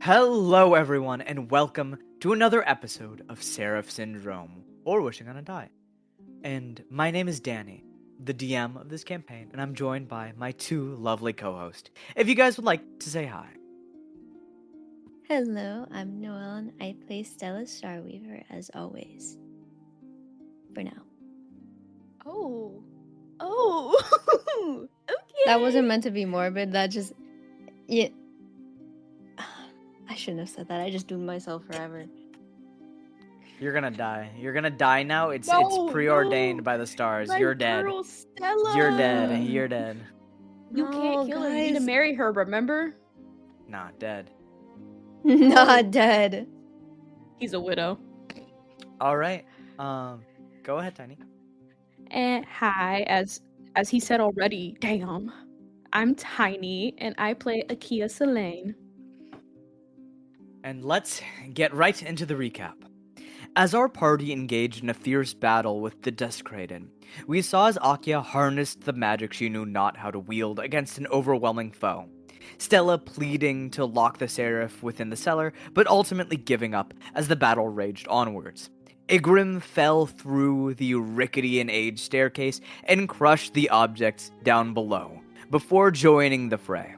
Hello, everyone, and welcome to another episode of Seraph Syndrome, or Wishing on a Die. And my name is Danny, the DM of this campaign, and I'm joined by my two lovely co-hosts. If you guys would like to say hi. Hello, I'm Noelle and I play Stella Starweaver as always. For now. Oh. Okay. That wasn't meant to be morbid, that just. Yeah. I shouldn't have said that, I just doomed myself forever. You're gonna die. You're gonna die now. It's No, preordained no. by the stars. My You're dead. girl Stella. You're dead. You're dead. You can't kill her. You need to guys. marry her, remember? Not dead. Not dead. He's a widow. All right. Go ahead, Tiny. And hi, as he said already, damn. I'm Tiny and I play Akia Selene. And let's get right into the recap. As our party engaged in a fierce battle with the Desecrated, we saw as Akia harnessed the magic she knew not how to wield against an overwhelming foe. Stella pleading to lock the Seraph within the cellar, but ultimately giving up as the battle raged onwards. Igrim fell through the rickety and aged staircase and crushed the objects down below, before joining the fray.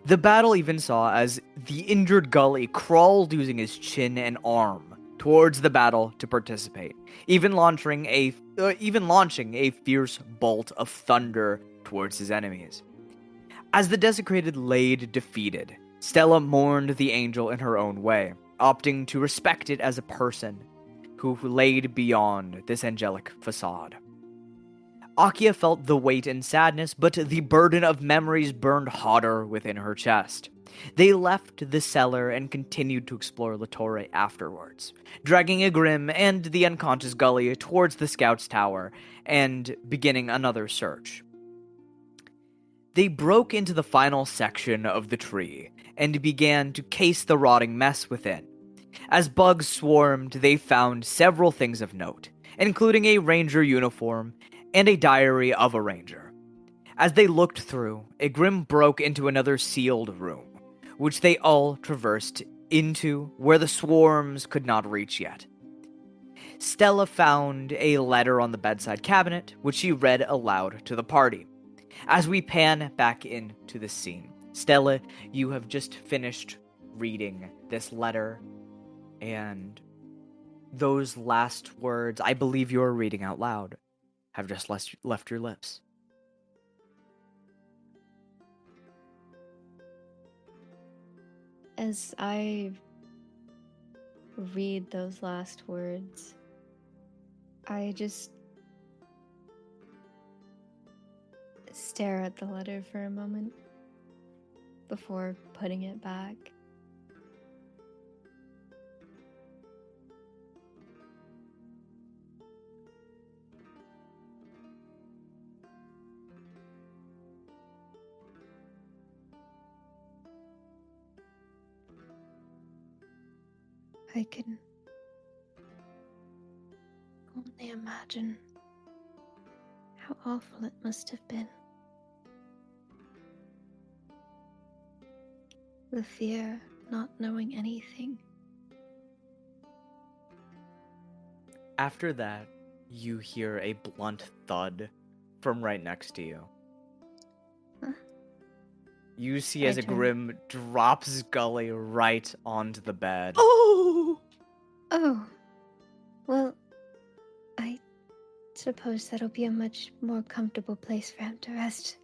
The battle even saw as the injured Gully crawled using his chin and arm towards the battle to participate, even launching a fierce bolt of thunder towards his enemies. As the Desecrated laid defeated, Stella mourned the angel in her own way, opting to respect it as a person who laid beyond this angelic facade. Akia felt the weight and sadness, but the burden of memories burned hotter within her chest. They left the cellar and continued to explore Latore afterwards, dragging Igrim and the unconscious Gully towards the scout's tower and beginning another search. They broke into the final section of the tree and began to case the rotting mess within. As bugs swarmed, they found several things of note, including a ranger uniform and a diary of a ranger. As they looked through, Igrim broke into another sealed room, which they all traversed into where the swarms could not reach yet. Stella found a letter on the bedside cabinet, which she read aloud to the party. As we pan back into the scene, Stella, you have just finished reading this letter, and those last words, I believe you're reading out loud, have just left your lips. As I read those last words, I just stare at the letter for a moment before putting it back. I can only imagine how awful it must have been. The fear, not knowing anything. After that, you hear a blunt thud from right next to you. Huh? You see I as a turn. Grim drops Gully right onto the bed. Oh! Oh, well, I suppose that'll be a much more comfortable place for him to rest.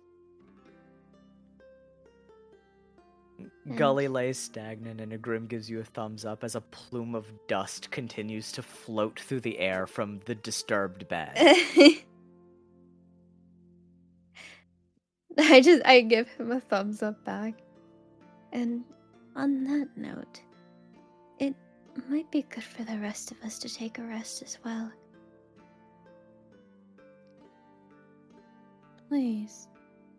Gully lays stagnant, and a Grim gives you a thumbs up as a plume of dust continues to float through the air from the disturbed bed. I give him a thumbs up back. And on that note, it might be good for the rest of us to take a rest as well. Please.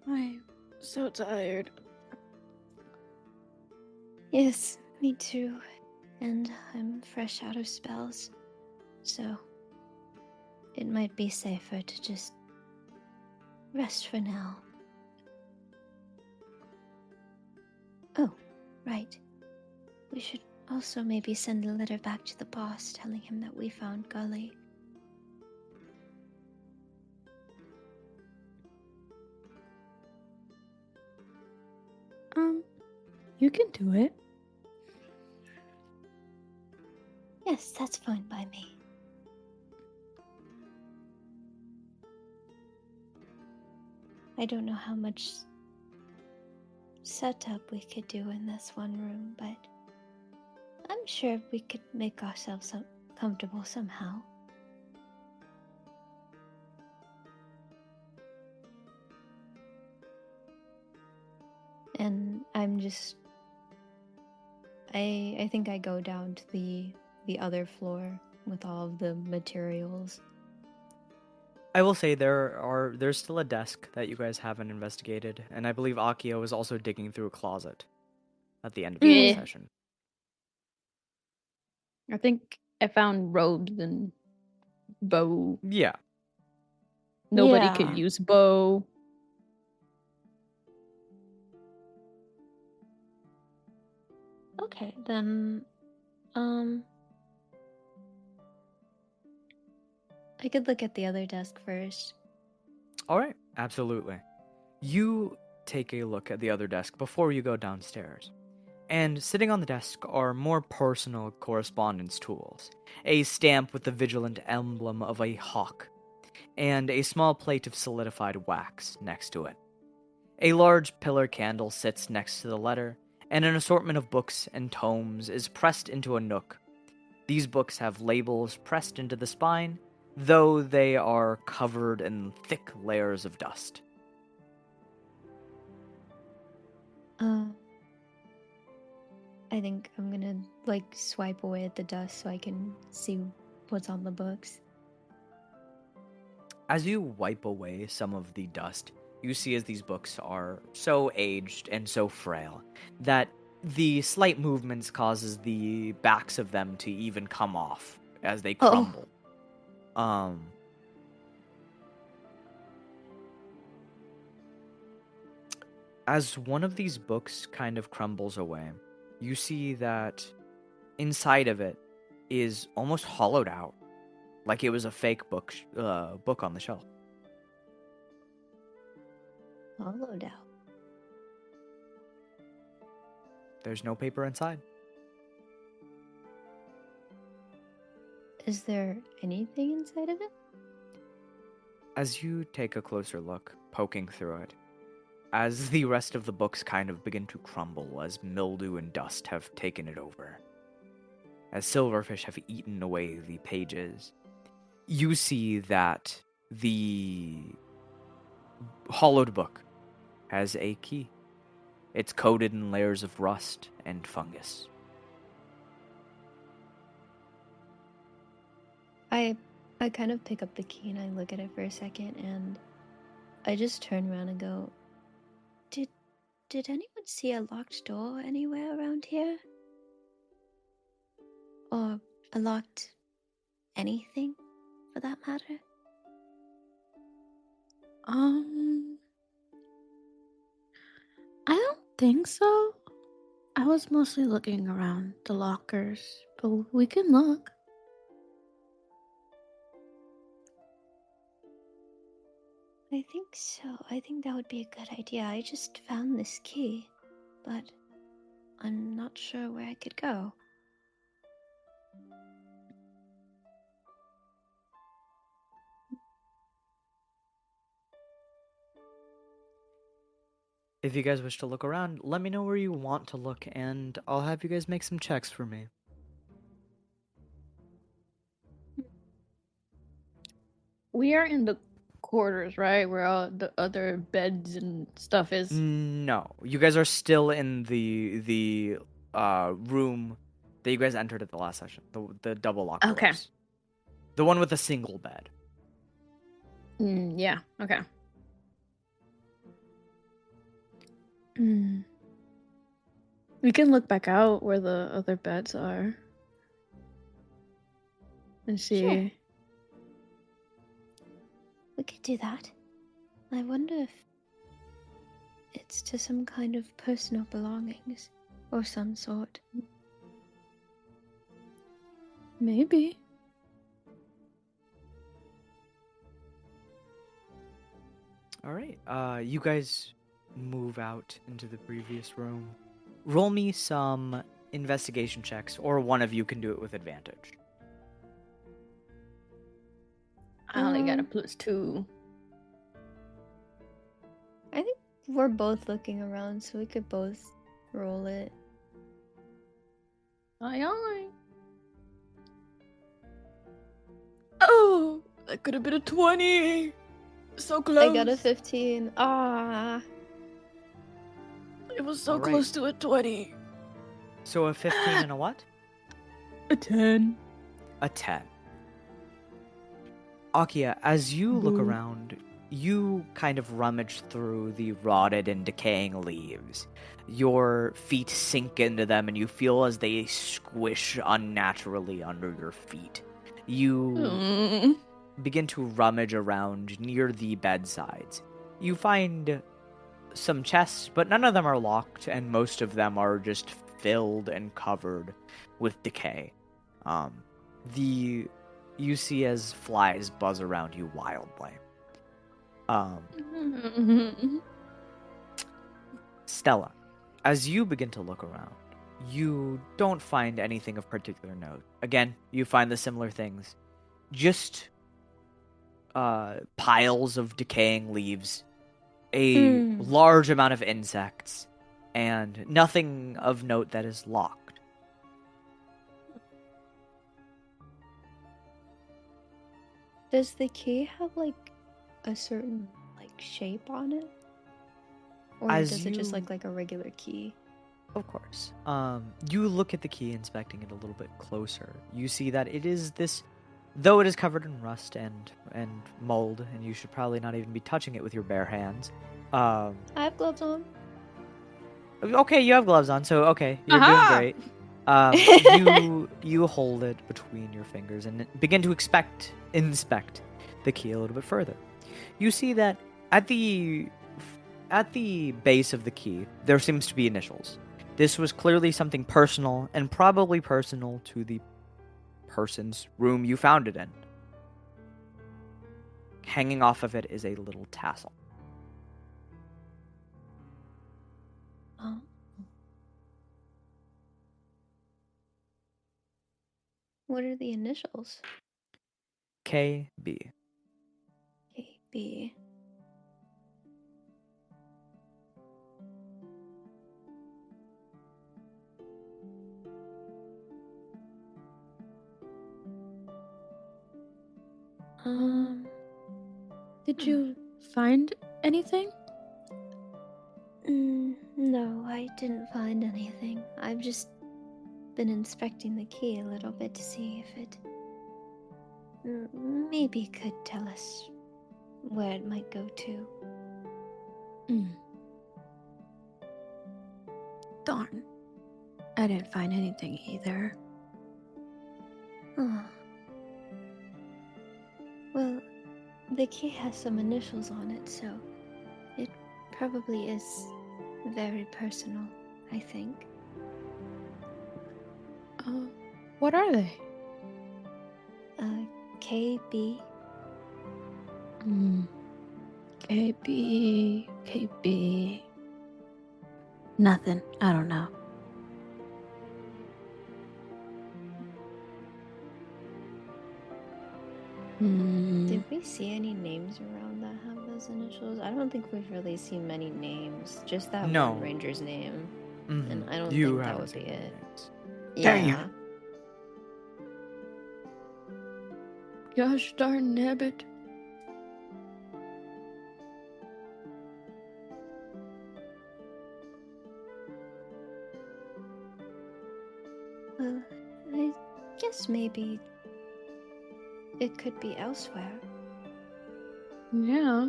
I'm so tired. Yes, me too. And I'm fresh out of spells, so it might be safer to just rest for now. Oh, right. We should also maybe send a letter back to the boss telling him that we found Gully. You can do it. Yes, that's fine by me. I don't know how much setup we could do in this one room, but I'm sure we could make ourselves comfortable somehow. And I'm just... I think I go down to the other floor with all of the materials. I will say there's still a desk that you guys haven't investigated, and I believe Akia was also digging through a closet at the end of the Yeah. last session. I think I found robes and bow. Yeah. Nobody Yeah. could use bow. Okay, then I could look at the other desk first. All right, absolutely. You take a look at the other desk before you go downstairs. And sitting on the desk are more personal correspondence tools, a stamp with the vigilant emblem of a hawk, and a small plate of solidified wax next to it. A large pillar candle sits next to the letter, and an assortment of books and tomes is pressed into a nook. These books have labels pressed into the spine, though they are covered in thick layers of dust. I think I'm gonna swipe away at the dust so I can see what's on the books. As you wipe away some of the dust, you see as these books are so aged and so frail that the slight movements causes the backs of them to even come off as they crumble. As one of these books kind of crumbles away, you see that inside of it is almost hollowed out, like it was a fake book on the shelf. Hollowed out. There's no paper inside. Is there anything inside of it? As you take a closer look, poking through it, as the rest of the books kind of begin to crumble as mildew and dust have taken it over, as silverfish have eaten away the pages, you see that the hollowed book has a key. It's coated in layers of rust and fungus. I kind of pick up the key and I look at it for a second and I just turn around and go, Did anyone see a locked door anywhere around here? Or a locked anything, for that matter? I don't think so. I was mostly looking around the lockers, but we can look. I think so. I think that would be a good idea. I just found this key, but I'm not sure where I could go. If you guys wish to look around, let me know where you want to look, and I'll have you guys make some checks for me. We are in the quarters, right? Where all the other beds and stuff is. No, you guys are still in the room that you guys entered at the last session. The double locked Okay. doors. The one with a single bed. Yeah. Okay. We can look back out where the other beds are and see. Sure. We could do that. I wonder if it's to some kind of personal belongings or some sort. Maybe. All right. You guys move out into the previous room. Roll me some investigation checks, or one of you can do it with advantage. I only got a Um, +2. I think we're both looking around, so we could both roll it. Aye, aye. Oh, that could have been a 20. So close. I got a 15. Ah. It was so All right. close to a 20. So a 15 and a what? A 10. A 10. Akia, as you look Boo. around, you kind of rummage through the rotted and decaying leaves. Your feet sink into them and you feel as they squish unnaturally under your feet. You Mm. begin to rummage around near the bedsides. You find some chests, but none of them are locked, and most of them are just filled and covered with decay. You see as flies buzz around you wildly. Stella, as you begin to look around, you don't find anything of particular note. Again, you find the similar things. Just piles of decaying leaves, a large amount of insects, and nothing of note that is locked. Does the key have like a certain like shape on it? Or As does it just you- look like a regular key? Of course. You look at the key, inspecting it a little bit closer. You see that it is this, though it is covered in rust and mold, and you should probably not even be touching it with your bare hands. I have gloves on. Okay, you have gloves on, so okay, you're Aha! doing great. You hold it between your fingers and begin to inspect the key a little bit further. You see that at the base of the key, there seems to be initials. This was clearly something personal, and probably personal to the person's room you found it in. Hanging off of it is a little tassel. Oh. What are the initials? KB. KB. Did you find anything? No, I didn't find anything. I've just been inspecting the key a little bit to see if it maybe could tell us where it might go to. Darn. I didn't find anything either. Oh. Well, the key has some initials on it, so it probably is very personal, I think. What are they? KB. KB. Nothing. I don't know. Did we see any names around that have those initials? I don't think we've really seen many names. Just that No. one ranger's name. Mhm. And I don't You think that haven't would be seen any it. names. Yeah. Gosh darn nabbit. Well, I guess maybe it could be elsewhere. Yeah.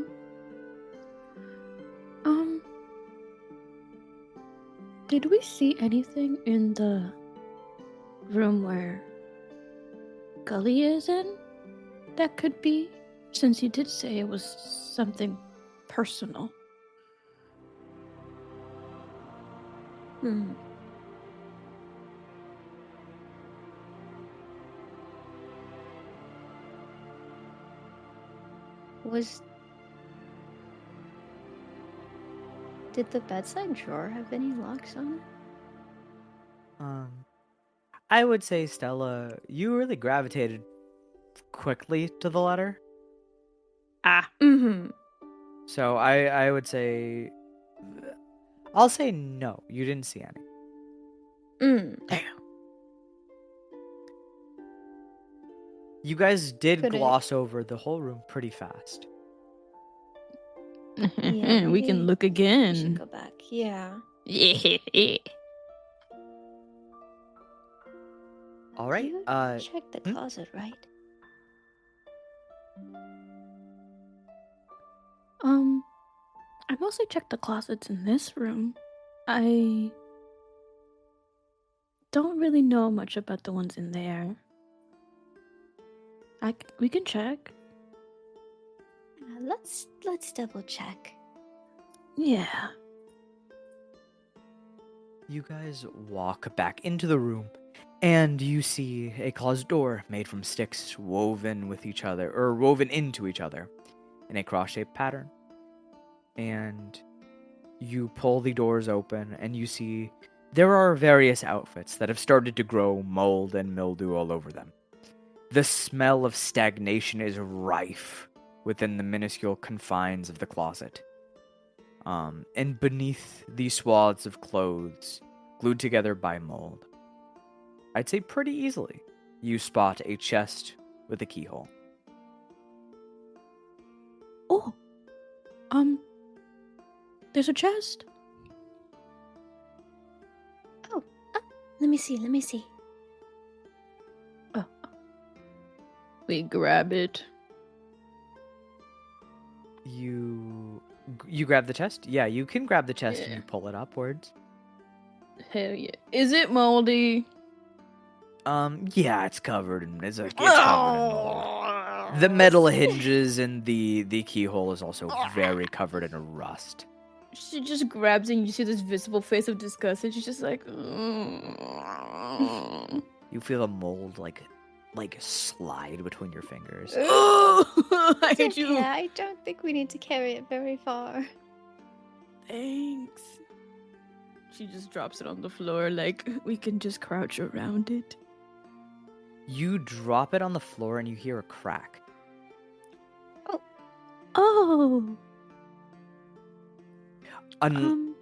Did we see anything in the room where Gully is in? That could be, since you did say it was something personal. Did the bedside drawer have any locks on it? I would say, Stella, you really gravitated quickly to the letter. Mm-hmm. So I would say, I'll say no. You didn't see any. Damn. You guys did Could I- gloss over the whole room pretty fast. Yeah, We can maybe look We should again. go back. Yeah. Yeah. All right. You checked the closet, right? I mostly checked the closets in this room. I don't really know much about the ones in there. We can check. Let's double check. Yeah. You guys walk back into the room, and you see a closet door made from sticks woven into each other in a cross-shaped pattern. And you pull the doors open, and you see there are various outfits that have started to grow mold and mildew all over them. The smell of stagnation is rife within the minuscule confines of the closet. And beneath these swaths of clothes, glued together by mold, I'd say pretty easily, you spot a chest with a keyhole. Oh. There's a chest. Oh, let me see. Oh. We grab it. You grab the chest? Yeah, you can grab the chest and Yeah. you pull it upwards. Hell yeah. Is it moldy? Yeah, it's covered in it's covered in mold. The metal hinges and the keyhole is also very covered in rust. She just grabs it and you see this visible face of disgust and she's just like You feel the mold like slide between your fingers. Oh, I hate you. Yeah, I don't think we need to carry it very far. Thanks. She just drops it on the floor like we can just crouch around it. You drop it on the floor and you hear a crack. Oh. I'm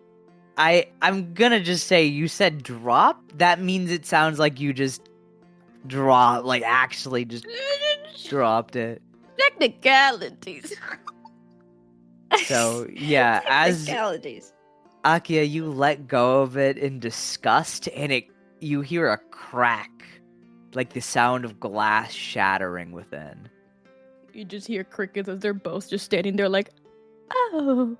gonna just say you said drop. That means it sounds like you just actually just dropped it. Technicalities. So yeah, as Technicalities. Akia, you let go of it in disgust, and you hear a crack, like the sound of glass shattering within. You just hear crickets as they're both just standing there like, oh.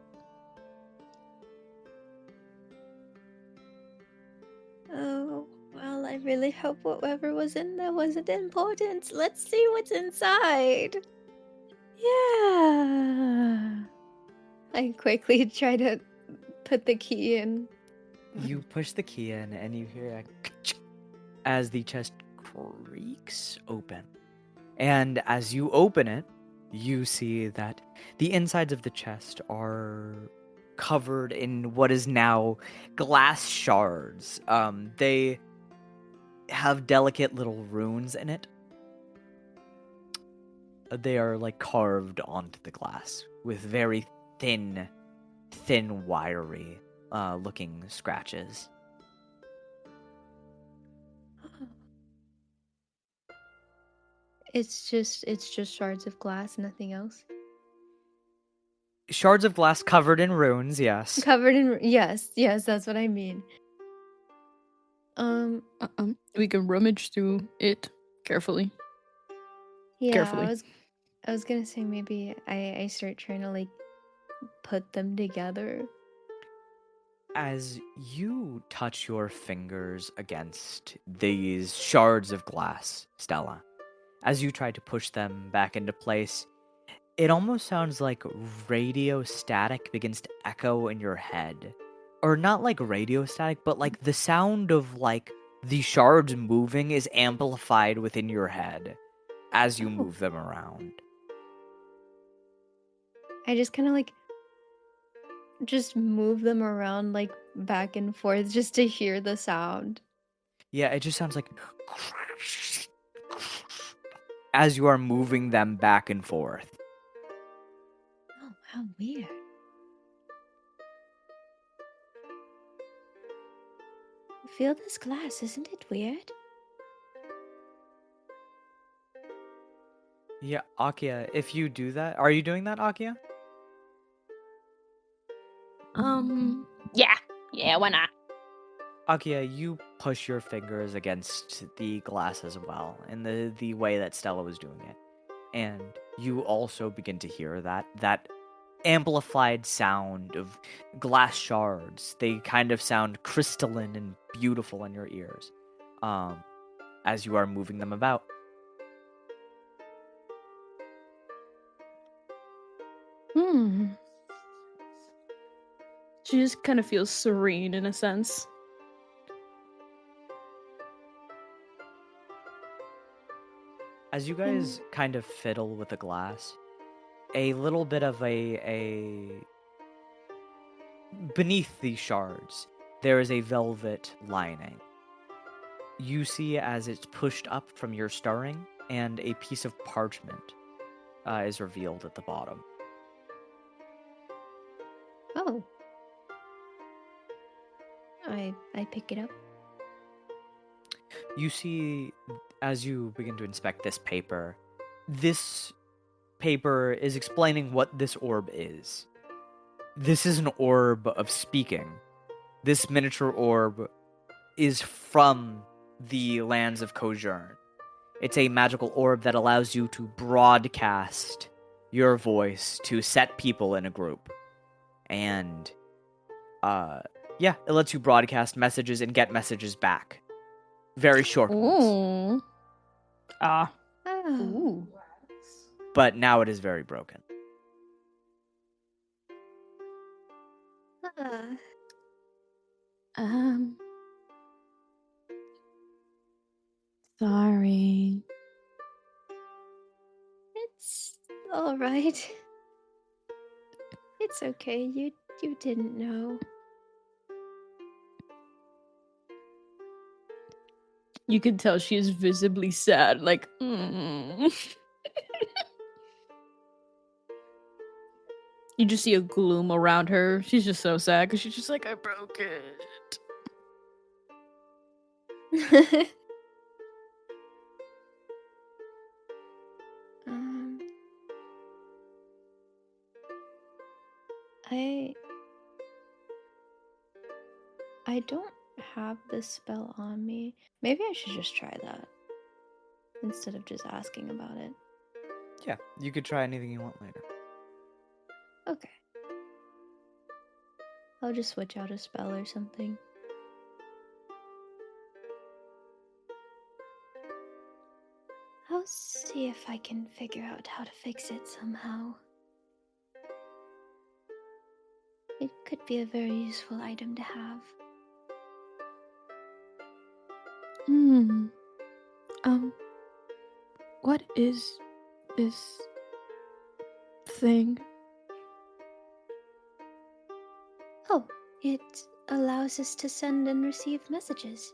Oh, well, I really hope whatever was in there wasn't important. Let's see what's inside. Yeah. I quickly try to put the key in. You push the key in, and you hear as the chest creaks open. And as you open it, you see that the insides of the chest are covered in what is now glass shards. They have delicate little runes in it. They are like carved onto the glass with very thin, wiry looking scratches. It's just shards of glass, nothing else. Shards of glass covered in runes, yes. Covered in yes, that's what I mean. We can rummage through it carefully. Yeah, Carefully. I was gonna say maybe I start trying to like put them together. As you touch your fingers against these shards of glass, Stella, as you try to push them back into place, it almost sounds like radio static begins to echo in your head. Or not like radio static, but like the sound of like the shards moving is amplified within your head as you move them around. I just kind of like just move them around like back and forth just to hear the sound. Yeah, it just sounds like as you are moving them back and forth. Oh, how weird. Feel this glass, isn't it weird? Yeah, Akia, if you do that, are you doing that, Akia? Yeah, why not? Akia, you push your fingers against the glass as well, in the way that Stella was doing it. And you also begin to hear that amplified sound of glass shards. They kind of sound crystalline and beautiful in your ears, as you are moving them about. She just kind of feels serene in a sense. As you guys kind of fiddle with the glass, a little bit of a beneath these shards, there is a velvet lining. You see as it's pushed up from your stirring, and a piece of parchment is revealed at the bottom. Oh. I pick it up. You see, as you begin to inspect this paper is explaining what this orb is. This is an orb of speaking. This miniature orb is from the lands of Kojern. It's a magical orb that allows you to broadcast your voice to set people in a group. And, yeah, it lets you broadcast messages and get messages back. Very short ones. Ooh. Ah. Oh. Ooh. But now it is very broken. Ah. Sorry. It's all right. It's okay. You didn't know. You can tell she is visibly sad, like, You just see a gloom around her. She's just so sad because she's just like, I broke it. um, I don't have this spell on me. Maybe I should just try that instead of just asking about it. Yeah, you could try anything you want later. Okay. I'll just switch out a spell or something. I'll see if I can figure out how to fix it somehow. It could be a very useful item to have. What is this thing? Oh, it allows us to send and receive messages.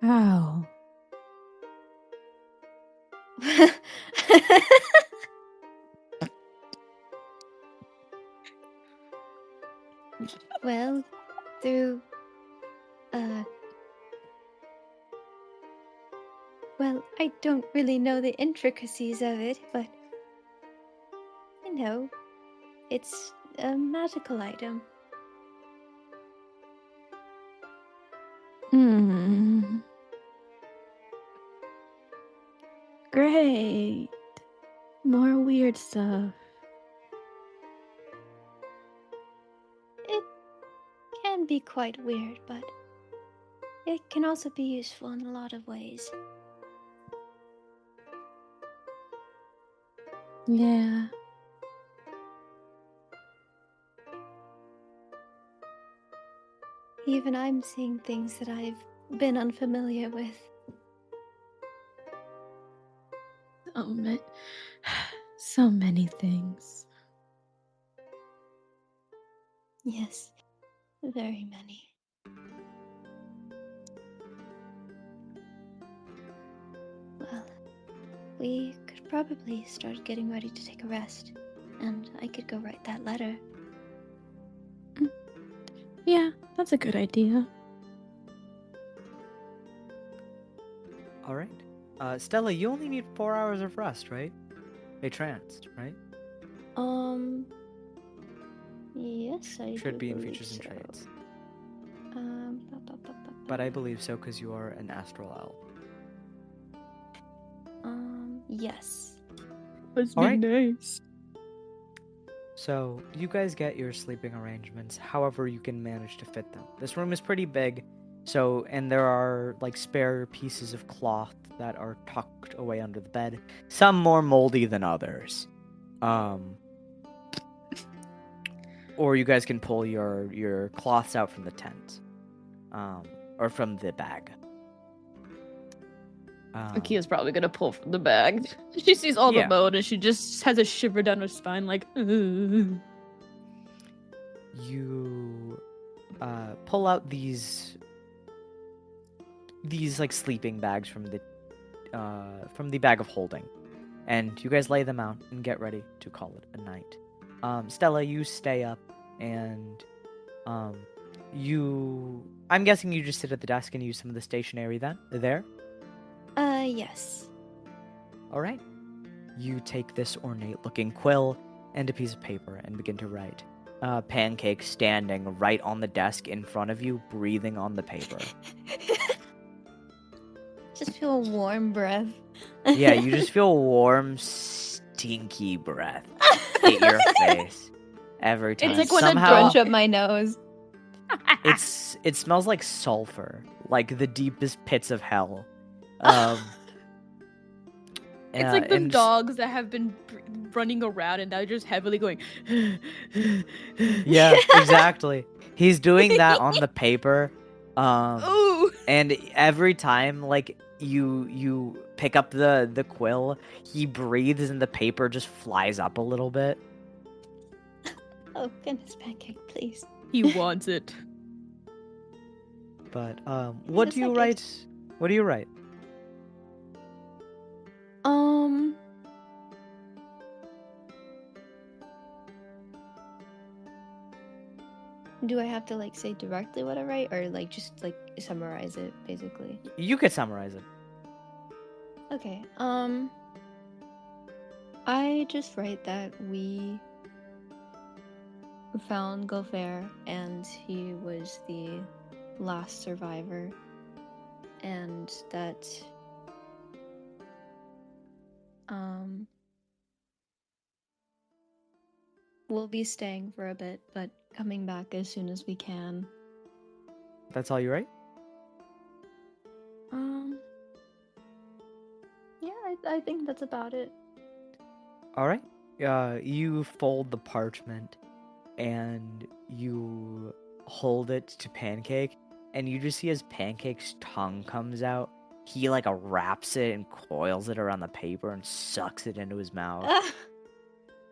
How? Well, through well, I don't really know the intricacies of it, but you know, it's a magical item. Great. More weird stuff. It can be quite weird, but it can also be useful in a lot of ways. Yeah. Even I'm seeing things that I've been unfamiliar with. So many things. Yes, very many. Well, we could probably start getting ready to take a rest, and I could go write that letter. Yeah, that's a good idea. All right. Stella, you only need 4 hours of rest, right? A trance, right? Yes, I Should do be in believe features and so. traits. Ba. But I believe so because you are an astral elf. Yes. Must All be right. nice. So you guys get your sleeping arrangements however you can manage to fit them. This room is pretty big, and there are like spare pieces of cloth that are tucked away under the bed. Some more moldy than others. Or you guys can pull your cloths out from the tent, or from the bag. Akia's probably gonna pull from the bag. She sees all Yeah. the mode and she just has a shiver down her spine, like. You pull out these like sleeping bags from the bag of holding, and you guys lay them out and get ready to call it a night. Stella, you stay up, and I'm guessing you just sit at the desk and use some of the stationery there. Yes. All right. You take this ornate-looking quill and a piece of paper and begin to write. Pancake standing right on the desk in front of you, breathing on the paper. Just feel a warm breath. Yeah, you just feel warm, stinky breath hit your face every time. It's like when Somehow, Crunch up my nose. it smells like sulfur, like the deepest pits of hell. It's like the and dogs that have been running around and they're just heavily going. Yeah, exactly. He's doing that on the paper. Ooh. And every time, like, you pick up the quill, he breathes and the paper just flies up a little bit. Oh, goodness, Pancake, please. He wants it. But, what Just do you like write? it. What do you write? Do I have to like say directly what I write, or like just like summarize it, basically? You could summarize it. Okay. I just write that we found Gopher and he was the last survivor, and that we'll be staying for a bit, but coming back as soon as we can. That's all you write? Yeah, I think that's about it. All right. You fold the parchment and you hold it to Pancake, and you just see as Pancake's tongue comes out, he like wraps it and coils it around the paper and sucks it into his mouth.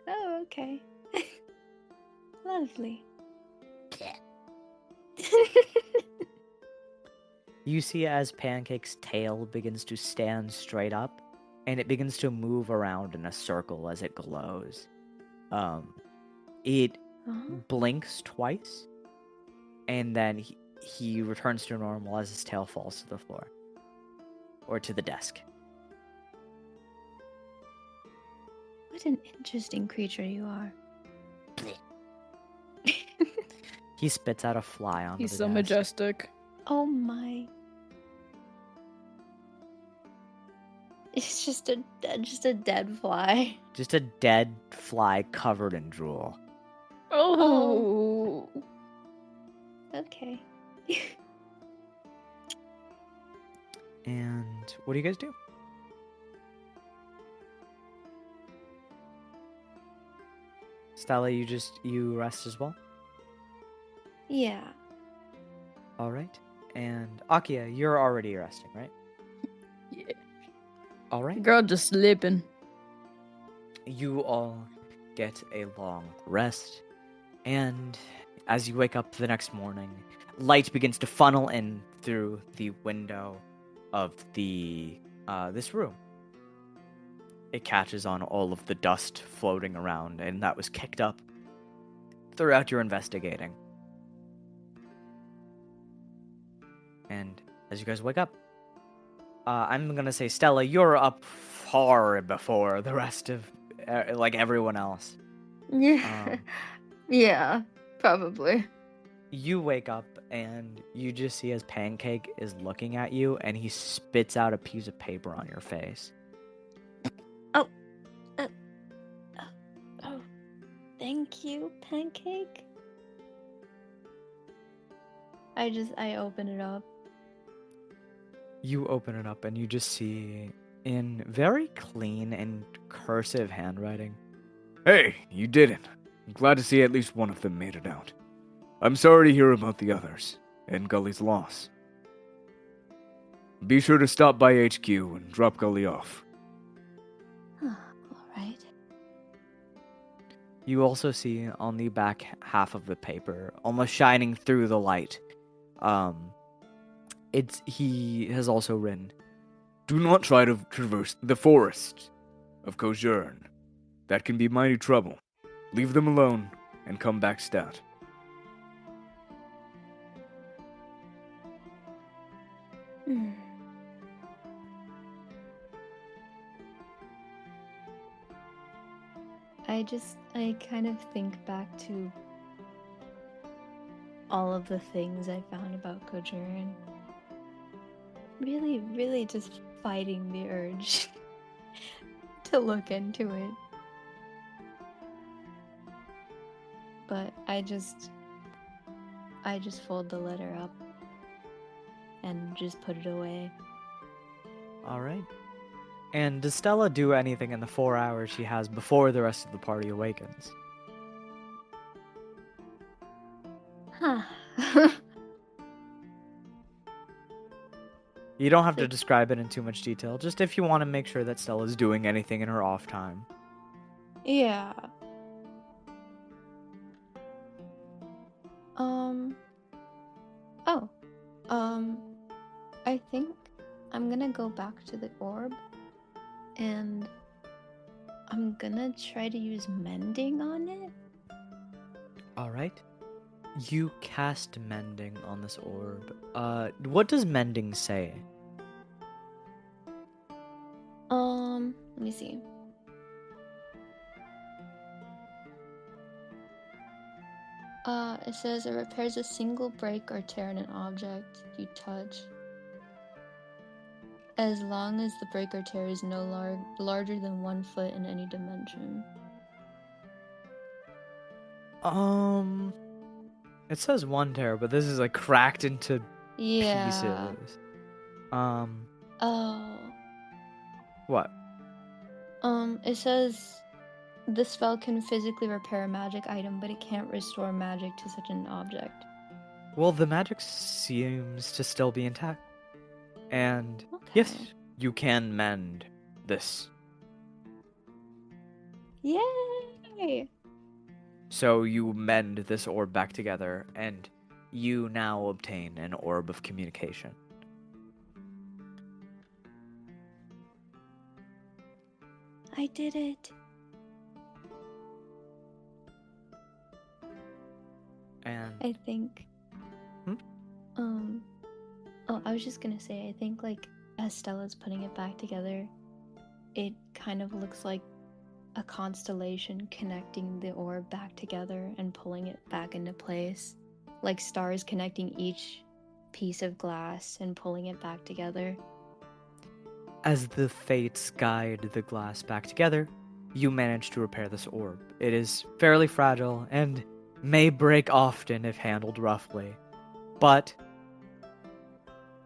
Oh, okay. Lovely. You see as Pancake's tail begins to stand straight up, and it begins to move around in a circle as it glows. It blinks twice, and then he returns to normal as his tail falls to the floor. Or to the desk. What an interesting creature you are. He spits out a fly onto He's the so desk. majestic. Oh my. It's just a dead fly. Just a dead fly covered in drool. Oh. Okay. And what do you guys do? Stella, you rest as well? Yeah. All right. And Akia, you're already resting, right? Yeah. All right. Girl just sleeping. you all get a long rest, and as you wake up the next morning, light begins to funnel in through the window of this room. It catches on all of the dust floating around, and that was kicked up throughout your investigating. And as you guys wake up, I'm gonna say, Stella, you're up far before the rest of, everyone else. Yeah. Yeah, probably. You wake up, and you just see as Pancake is looking at you, and he spits out a piece of paper on your face. Oh, thank you, Pancake. I open it up. You open it up, and you just see, in very clean and cursive handwriting, Hey, you didn't. I'm glad to see at least one of them made it out. I'm sorry to hear about the others, and Gully's loss. Be sure to stop by HQ and drop Gully off. All right. you also see on the back half of the paper, almost shining through the light, he has also written, Do not try to traverse the forest of Kojurn. That can be mighty trouble. Leave them alone and come back stat. I kind of think back to all of the things I found about Kojurn. Really, really just fighting the urge to look into it. But I just fold the letter up and just put it away. all right. And does Stella do anything in the 4 hours she has before the rest of the party awakens? Huh. You don't have to describe it in too much detail, just if you want to make sure that Stella's doing anything in her off time. Yeah. I think I'm gonna go back to the orb and I'm gonna try to use mending on it. Alright. You cast mending on this orb. What does mending say? Let me see. It says it repairs a single break or tear in an object you touch, as long as the break or tear is no larger than 1 foot in any dimension. It says 1 tear, but this is like cracked into Yeah. pieces. Oh. What? It says the spell can physically repair a magic item, but it can't restore magic to such an object. Well, the magic seems to still be intact. And Okay. yes, you can mend this. Yay! So you mend this orb back together, and you now obtain an orb of communication. I did it. And I think. Hmm? Oh, I was just gonna say, I think, like, as Stella's putting it back together, it kind of looks like a constellation connecting the orb back together and pulling it back into place. Like stars connecting each piece of glass and pulling it back together. as the fates guide the glass back together, you manage to repair this orb. It is fairly fragile and may break often if handled roughly, but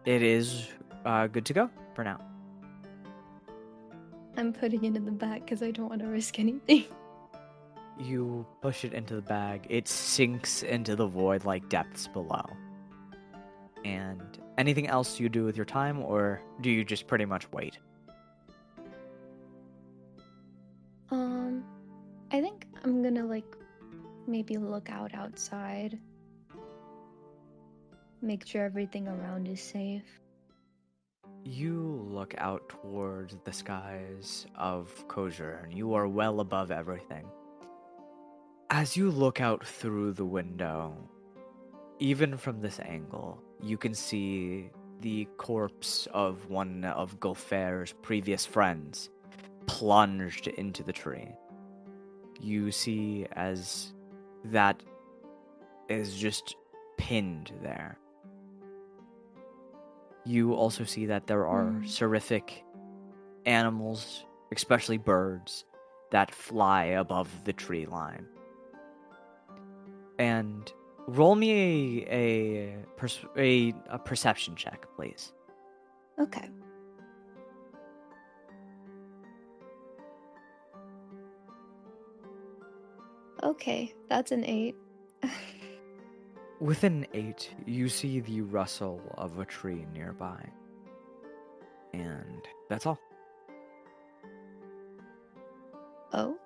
it is good to go for now. I'm putting it in the bag because I don't want to risk anything. You push it into the bag. It sinks into the void like depths below. And anything else you do with your time, or do you just pretty much wait? Um, I think I'm gonna like maybe look outside, make sure everything around is safe. You look out towards the skies of Kosher, and you are well above everything. As you look out through the window, even from this angle, you can see the corpse of one of Gulfair's previous friends plunged into the tree. You see as that is just pinned there. You also see that there are seraphic animals, especially birds, that fly above the tree line. And roll me a perception check, please. Okay. Okay, that's an 8. With an 8, you see the rustle of a tree nearby. And that's all. Oh?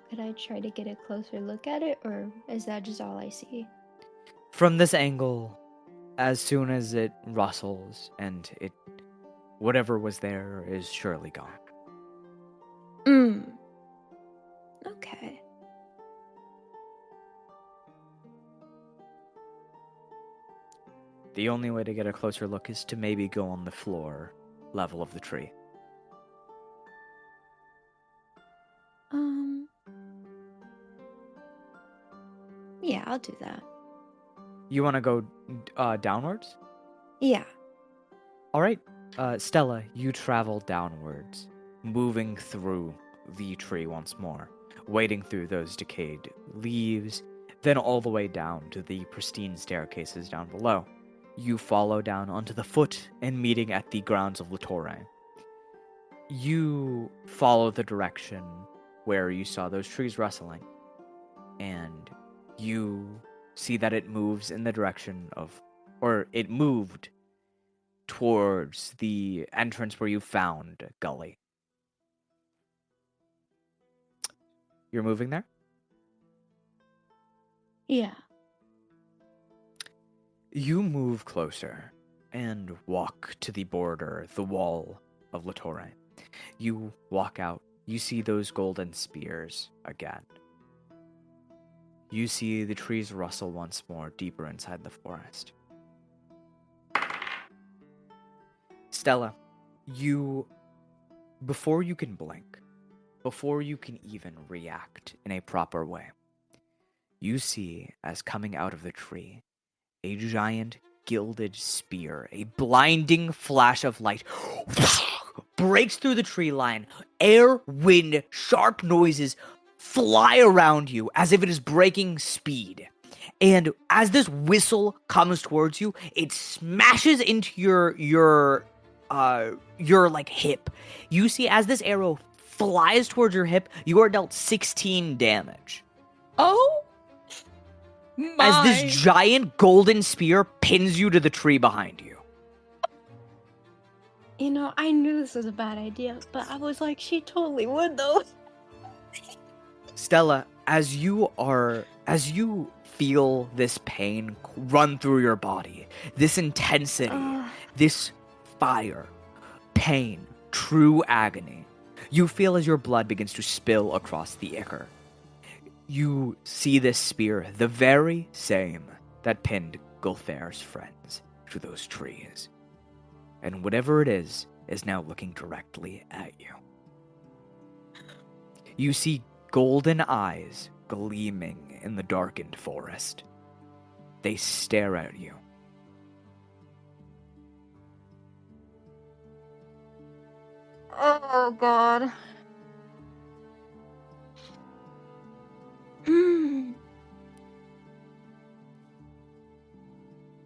Could I try to get a closer look at it, or is that just all I see? From this angle, as soon as it rustles and whatever was there is surely gone. Okay. The only way to get a closer look is to maybe go on the floor level of the tree. Yeah, I'll do that. You want to go downwards? Yeah. All right, Stella, you travel downwards, moving through the tree once more, wading through those decayed leaves, then all the way down to the pristine staircases down below. You follow down onto the foot and meeting at the grounds of Latore. You follow the direction where you saw those trees rustling, and you see that it moves in the direction of, or it moved towards the entrance where you found Gully. You're moving there? Yeah. You move closer and walk to the border, the wall of Latore. You walk out. You see those golden spears again. You see the trees rustle once more deeper inside the forest. Stella, before you can blink, before you can even react in a proper way, you see, as coming out of the tree, a giant gilded spear, a blinding flash of light, breaks through the tree line. Air, wind, sharp noises fly around you as if it is breaking speed. And as this whistle comes towards you, it smashes into your like hip. You see, as this arrow flies towards your hip, you are dealt 16 damage. Oh my! As this giant golden spear pins you to the tree behind you. You know, I knew this was a bad idea, but I was like, she totally would though. Stella, as you feel this pain run through your body, this intensity, this fire, pain, true agony, you feel as your blood begins to spill across the ichor. You see this spear, the very same that pinned Gulfair's friends to those trees. And whatever it is now looking directly at you. You see golden eyes gleaming in the darkened forest. They stare at you. Oh god.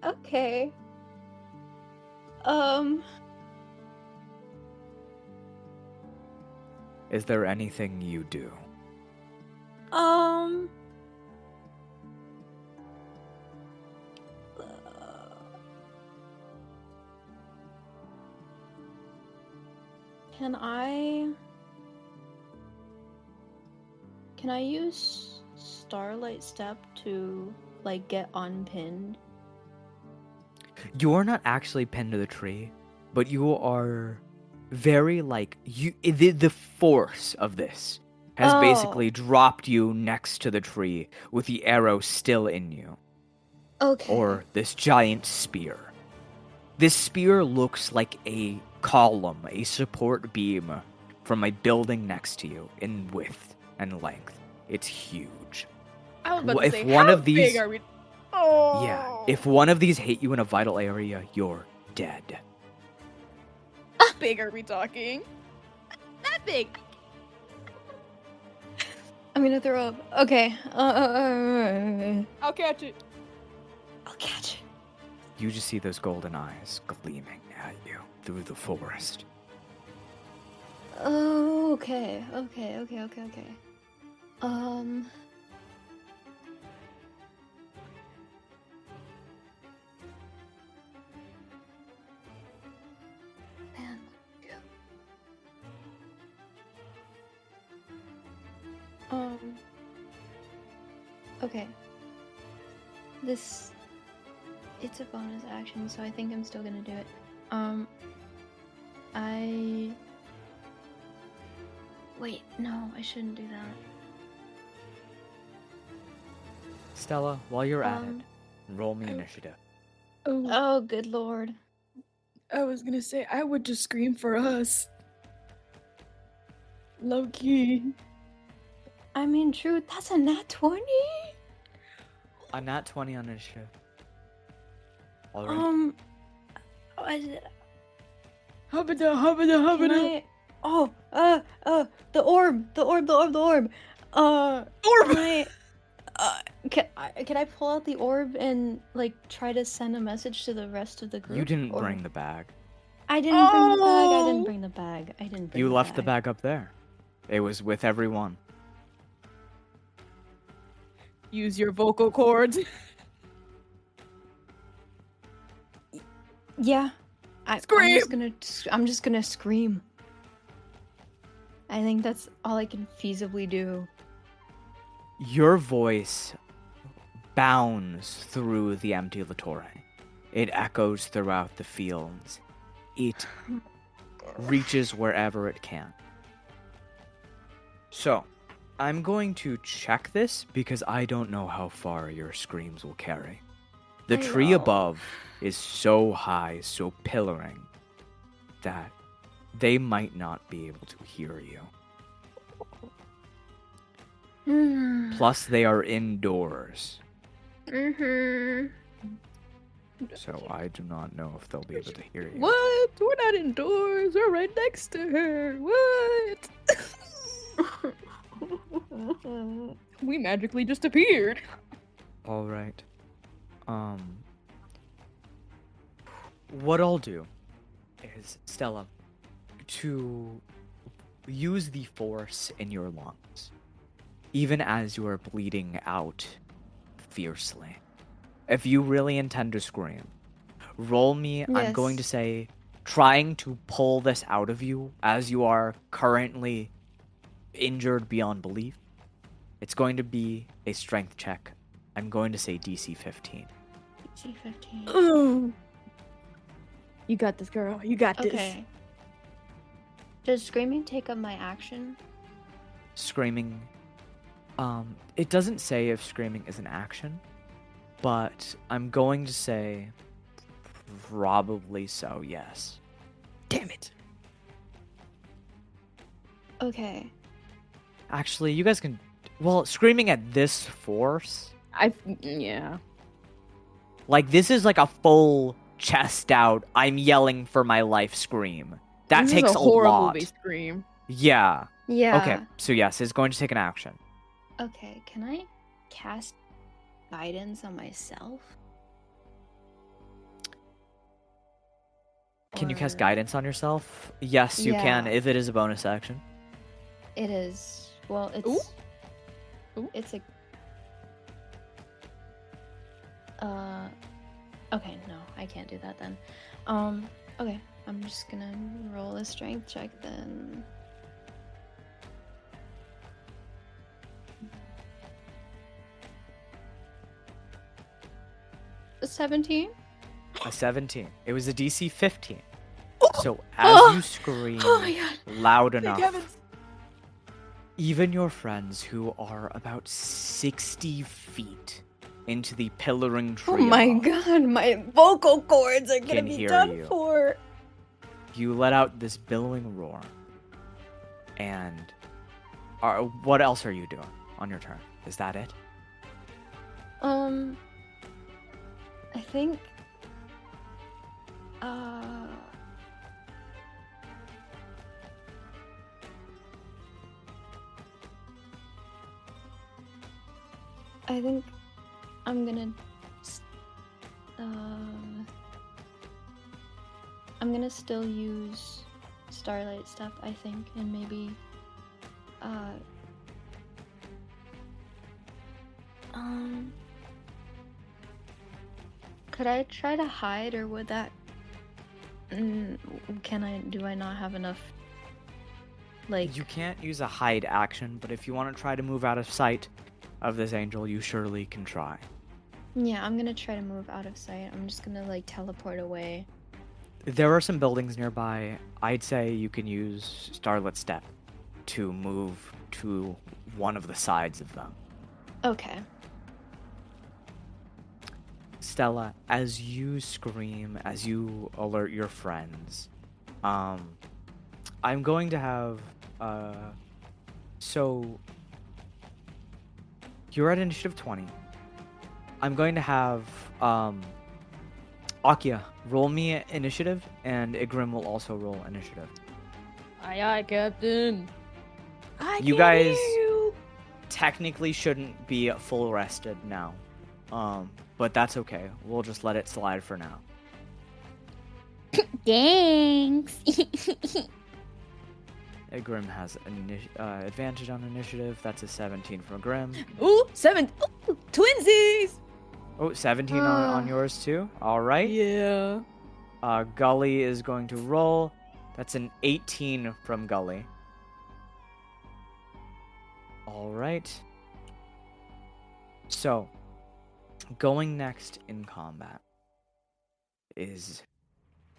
Okay. Is there anything you do? Can I use Starlight Step to like get unpinned? You are not actually pinned to the tree, but you are very like the force of this has basically dropped you next to the tree with the arrow still in you. Okay. Or this giant spear. This spear looks like a column, a support beam from a building next to you in width and length. It's huge. I was about to If say, one how of these, big are we? Oh. yeah, if one of these hit you in a vital area, you're dead. How big are we talking? That big. I'm gonna throw up. Okay. I'll catch it. I'll catch it. You just see those golden eyes gleaming at you through the forest. Oh, okay. Man. Okay. It's a bonus action, so I think I'm still gonna do it. Wait, no, I shouldn't do that. Stella, while you're at it, roll me initiative. Oh, Oh, good lord. I was gonna say I would just scream for us. Low key. I mean, true, that's a nat 20? A nat 20 on initiative. Alright. Hubba. Can I... Oh, the orb! Orb! Can I pull out the orb and, like, try to send a message to the rest of the group? You didn't or- bring the bag. I didn't bring the bag. You left the bag up there. It was with everyone. Use your vocal cords. Yeah. Scream! I'm just gonna scream. I think that's all I can feasibly do. Your voice bounds through the empty Latore. It echoes throughout the fields. It reaches wherever it can. So, I'm going to check this because I don't know how far your screams will carry. The I tree know. above is so high, so pillaring, that they might not be able to hear you. Plus, they are indoors, so I do not know if they'll be able to hear you. What? We're not indoors. We're right next to her. What? We magically just appeared. All right. What I'll do is, Stella, to use the force in your lungs, even as you are bleeding out fiercely. If you really intend to scream, roll me, I'm going to Yes. say, trying to pull this out of you as you are currently injured beyond belief. It's going to be a strength check. I'm going to say DC 15. C15. Ooh. You got this, girl. You got this. Okay. Does screaming take up my action? Screaming. It doesn't say if screaming is an action, but I'm going to say probably so, yes. Damn it. Okay. Actually, you guys can. Well, screaming at this force, Yeah. like, this is like a full chest out, I'm yelling for my life scream. That This takes is a a horrible lot. scream. Yeah. Yeah. Okay, so yes, it's going to take an action. Okay, can I cast guidance on myself? Can you cast Or- guidance on yourself? Yes, you can, Yeah. if it is a bonus action. It is. Well, it's. Ooh. Ooh. It's a. Okay, no, I can't do that then. Okay. I'm just gonna roll a strength check then. A 17? A 17. It was a DC 15. So Oh! as you scream Oh my god. loud Thank enough, heavens. even your friends who are about 60 feet into the pillaring Oh tree my above, god, my vocal cords are gonna Can be hear done you. for. you let out this billowing roar. And what else are you doing on your turn? Is that it? I think. I think I'm gonna. I'm gonna still use Starlight Step, I think, and maybe. Could I try to hide, or would that? Do I not have enough? Like. You can't use a hide action, but if you want to try to move out of sight of this angel, you surely can try. Yeah, I'm gonna try to move out of sight. I'm just gonna like teleport away. There are some buildings nearby. I'd say you can use Starlit Step to move to one of the sides of them. Okay. Stella, as you scream, as you alert your friends, I'm going to have, so you're at initiative 20. I'm going to have, Akia, roll me initiative, and Igrim will also roll initiative. Aye, aye, Captain. You guys technically shouldn't be full rested now. But that's okay. We'll just let it slide for now. Thanks. Grim has advantage on initiative. That's a 17 for Grim. Ooh, 7. Ooh, twinsies. Oh, 17 on yours too. All right. Yeah. Gully is going to roll. That's an 18 from Gully. All right. So, going next in combat is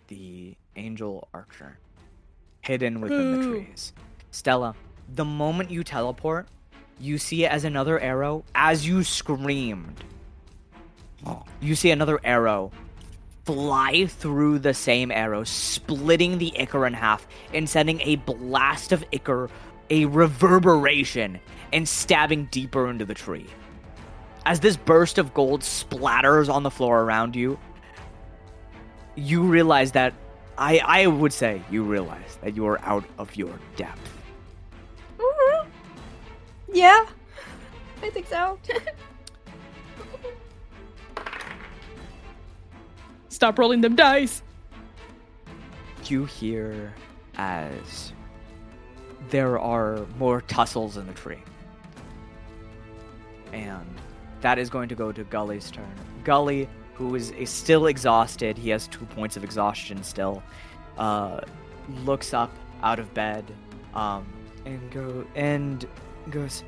the Angel Archer, hidden within the trees. Stella, the moment you teleport, you see it as another arrow. As you screamed, you see another arrow fly through the same arrow, splitting the ichor in half and sending a blast of ichor, a reverberation, and stabbing deeper into the tree. As this burst of gold splatters on the floor around you, you realize that, I would say you realize that you are out of your depth. Mm-hmm. Yeah, I think so. Stop rolling them dice. You hear as there are more tussles in the tree. And that is going to go to Gully's turn. Gully, who is still exhausted, he has 2 points of exhaustion still, looks up out of bed, and goes,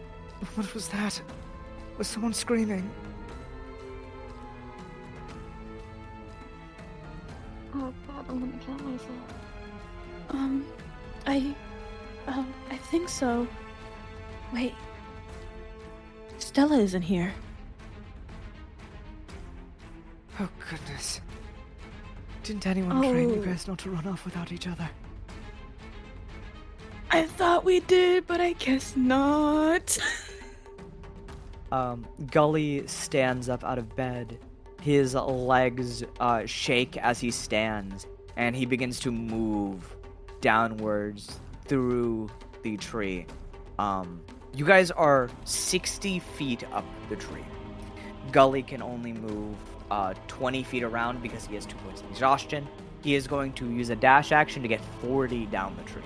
"What was that? Was someone screaming?" Oh god, I'm gonna kill myself. I think so. Wait. Stella isn't here. Oh, goodness. Didn't anyone train you guys not to run off without each other? I thought we did, but I guess not. Gully stands up out of bed. His legs shake as he stands, and he begins to move downwards through the tree. You guys are 60 feet up the tree. Gully can only move 20 feet around because he has 2 points of exhaustion. He is going to use a dash action to get 40 down the tree.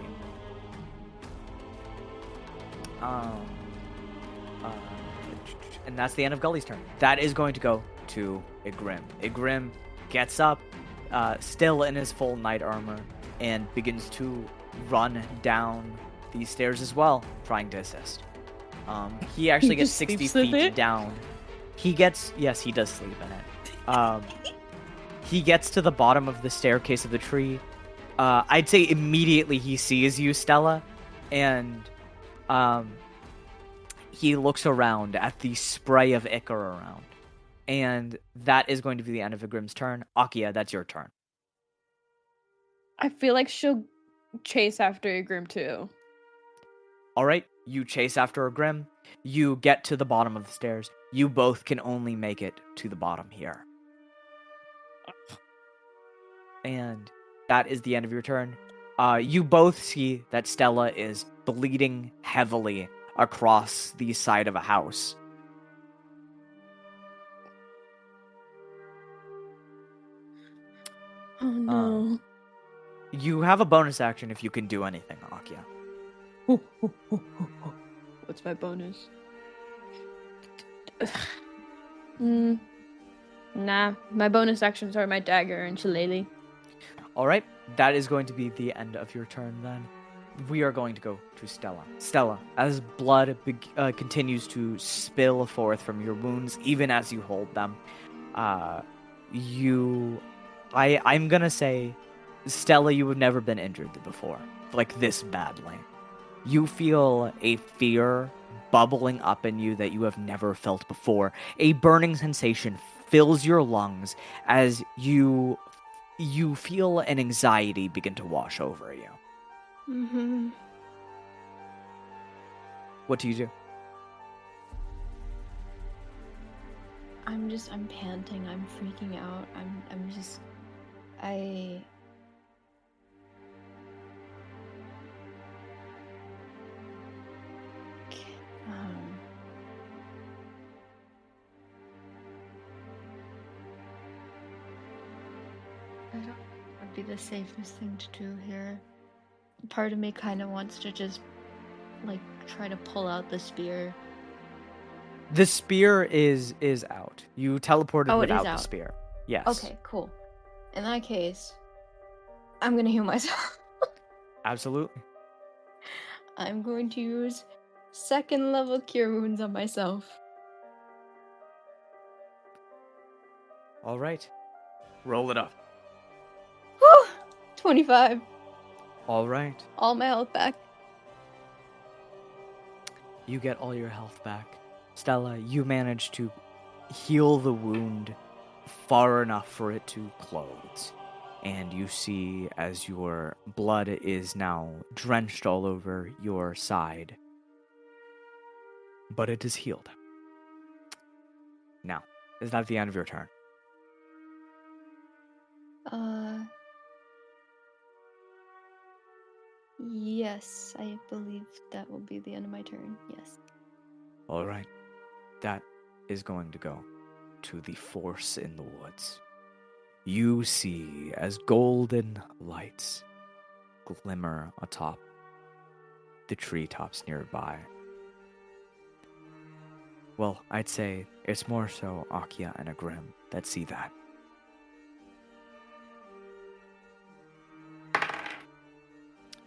And that's the end of Gully's turn. That is going to go to Igrim. Igrim gets up, still in his full knight armor. and begins to run down these stairs as well, trying to assist. He actually gets just 60 sleeps with feet it? down. Yes, he does sleep in it. He gets to the bottom of the staircase of the tree. I'd say immediately he sees you, Stella, and he looks around at the spray of ichor around. And that is going to be the end of Igrim's turn. Akia, that's your turn. I feel like she'll chase after Igrim too. All right, you chase after Igrim. You get to the bottom of the stairs. You both can only make it to the bottom here. And that is the end of your turn. You both see that Stella is bleeding heavily across the side of a house. Oh no. You have a bonus action if you can do anything, Akia. What's my bonus? Nah, my bonus actions are my dagger and shillelagh. All right, that is going to be the end of your turn then. We are going to go to Stella. Stella, as blood continues to spill forth from your wounds, even as you hold them, I'm gonna say, Stella, you have never been injured before, like this badly. You feel a fear bubbling up in you that you have never felt before. A burning sensation fills your lungs as you feel an anxiety begin to wash over you. Mm-hmm. What do you do? I'm panting, I'm freaking out, I don't know what would be the safest thing to do here. Part of me kind of wants to just, like, try to pull out the spear. The spear is out. You teleported Oh, it is without the out. spear. Yes. Okay, cool. In that case, I'm gonna heal myself. Absolutely. I'm going to use 2nd level cure wounds on myself. All right. Roll it up. Whew! 25. All right. All my health back. You get all your health back. Stella, you manage to heal the wound far enough for it to close. And you see as your blood is now drenched all over your side. But it is healed. Now, is that the end of your turn? Yes, I believe that will be the end of my turn. Yes. All right. That is going to go to the force in the woods. You see as golden lights glimmer atop the treetops nearby. Well, I'd say it's more so Akia and Igrim that see that.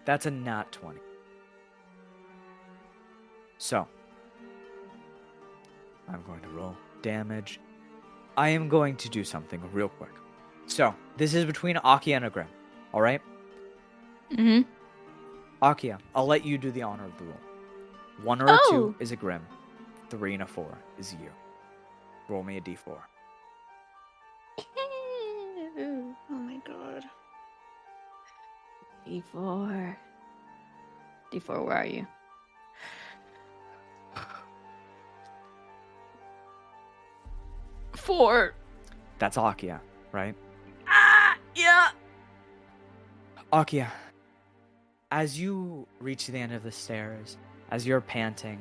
That's a nat 20. So, I'm going to roll damage. I am going to do something real quick. So, this is between Akia and Igrim, alright? Mm-hmm. Akia, I'll let you do the honor of the roll. 1 or a 2 is Igrim. 3 and a 4 is you. Roll me a d4. Oh my god. D4. D4, where are you? 4. That's Akia, right? Yeah. Akia, as you reach the end of the stairs, as you're panting,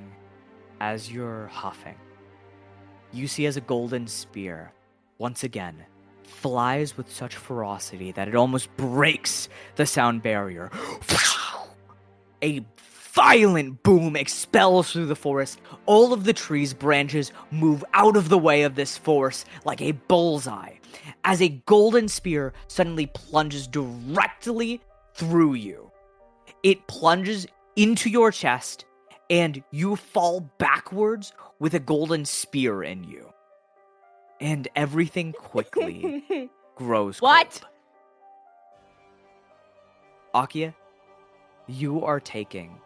as you're huffing, you see as a golden spear, once again, flies with such ferocity that it almost breaks the sound barrier. A violent boom expels through the forest. All of the tree's branches move out of the way of this force like a bullseye, as a golden spear suddenly plunges directly through you. It plunges into your chest, and you fall backwards with a golden spear in you. And everything quickly grows What? cold. Akia, you are taking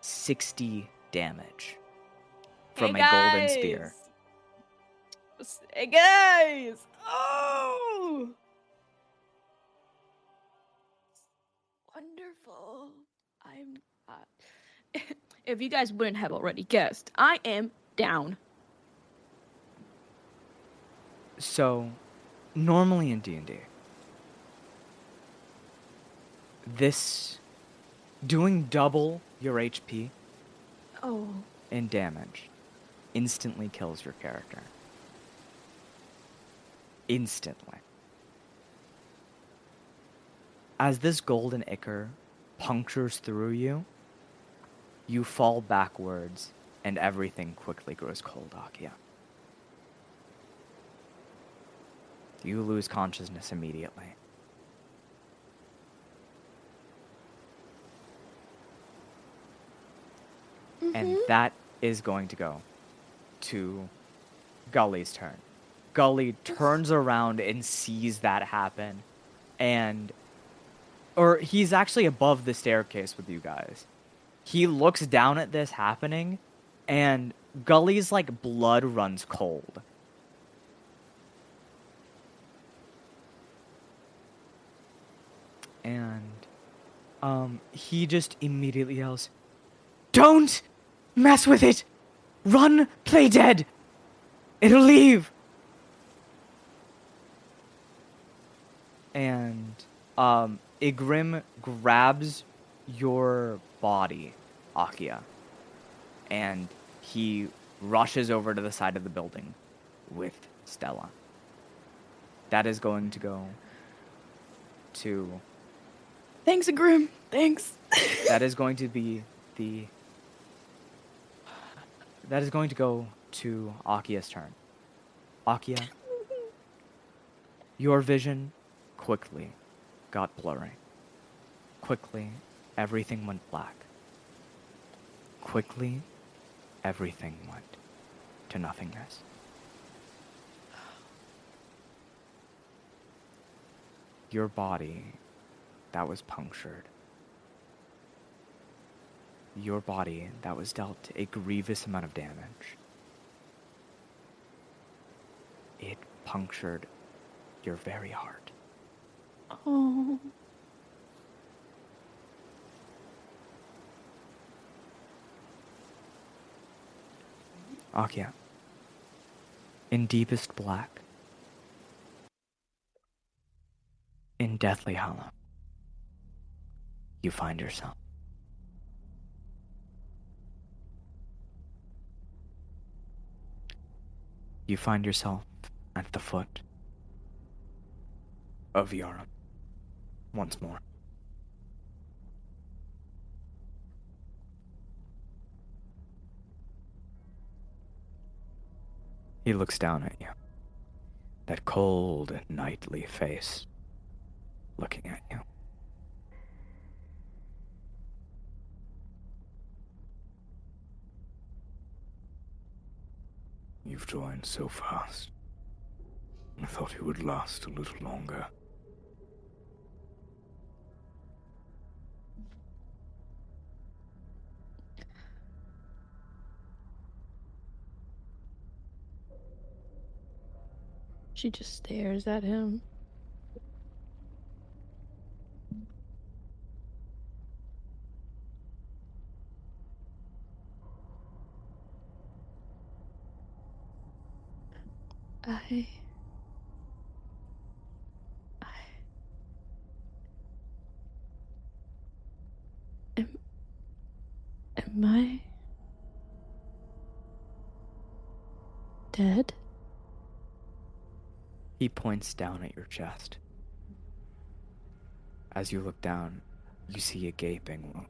60 damage from Hey, a golden spear. Hey guys! Oh! Wonderful. I'm. If you guys wouldn't have already guessed, I am down. So, normally in D&D, this doing double your HP Oh. and damage instantly kills your character. Instantly. As this golden ichor punctures through you, you fall backwards and everything quickly grows cold, Akia. You lose consciousness immediately. And that is going to go to Gully's turn. Gully turns around and sees that happen. Or he's actually above the staircase with you guys. He looks down at this happening, and Gully's like blood runs cold. And he just immediately yells, "Don't mess with it! Run, play dead! It'll leave!" And Igrim grabs your body, Akia, and he rushes over to the side of the building with Stella. That is going to go to... Thanks, Grim. Thanks. That is going to be the... That is going to go to Akia's turn. Akia, your vision quickly got blurry. Quickly, everything went black. Quickly, everything went to nothingness. Your body that was punctured. Your body that was dealt a grievous amount of damage. It punctured your very heart. Oh. Akia, in deepest black, in Deathly Hollow, you find yourself. You find yourself at the foot of Yaram once more. He looks down at you. That cold, knightly face looking at you. You've joined so fast. I thought it would last a little longer. She just stares at him. I am I dead? He points down at your chest. As you look down, you see a gaping wound.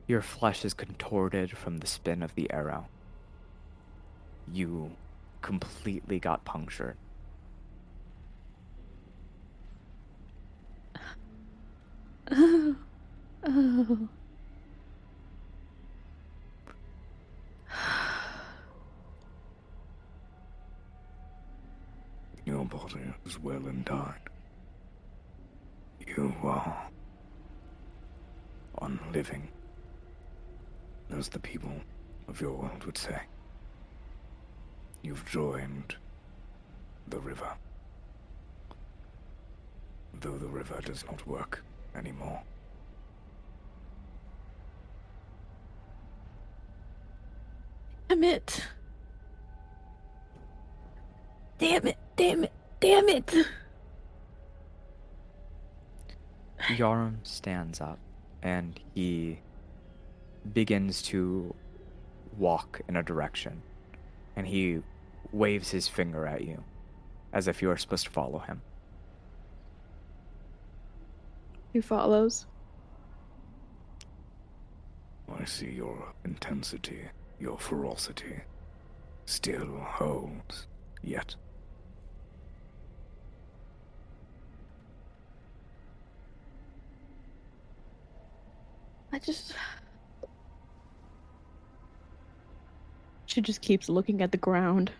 Your flesh is contorted from the spin of the arrow. You completely got punctured. Oh. Your body is well endowed. You are unliving, as the people of your world would say. You've joined the river, though the river does not work anymore. Damn it. Damn it, damn it, damn it. Yarum stands up and he begins to walk in a direction. And he waves his finger at you as if you are supposed to follow him. He follows. I see your intensity, your ferocity, still holds, yet. She just keeps looking at the ground,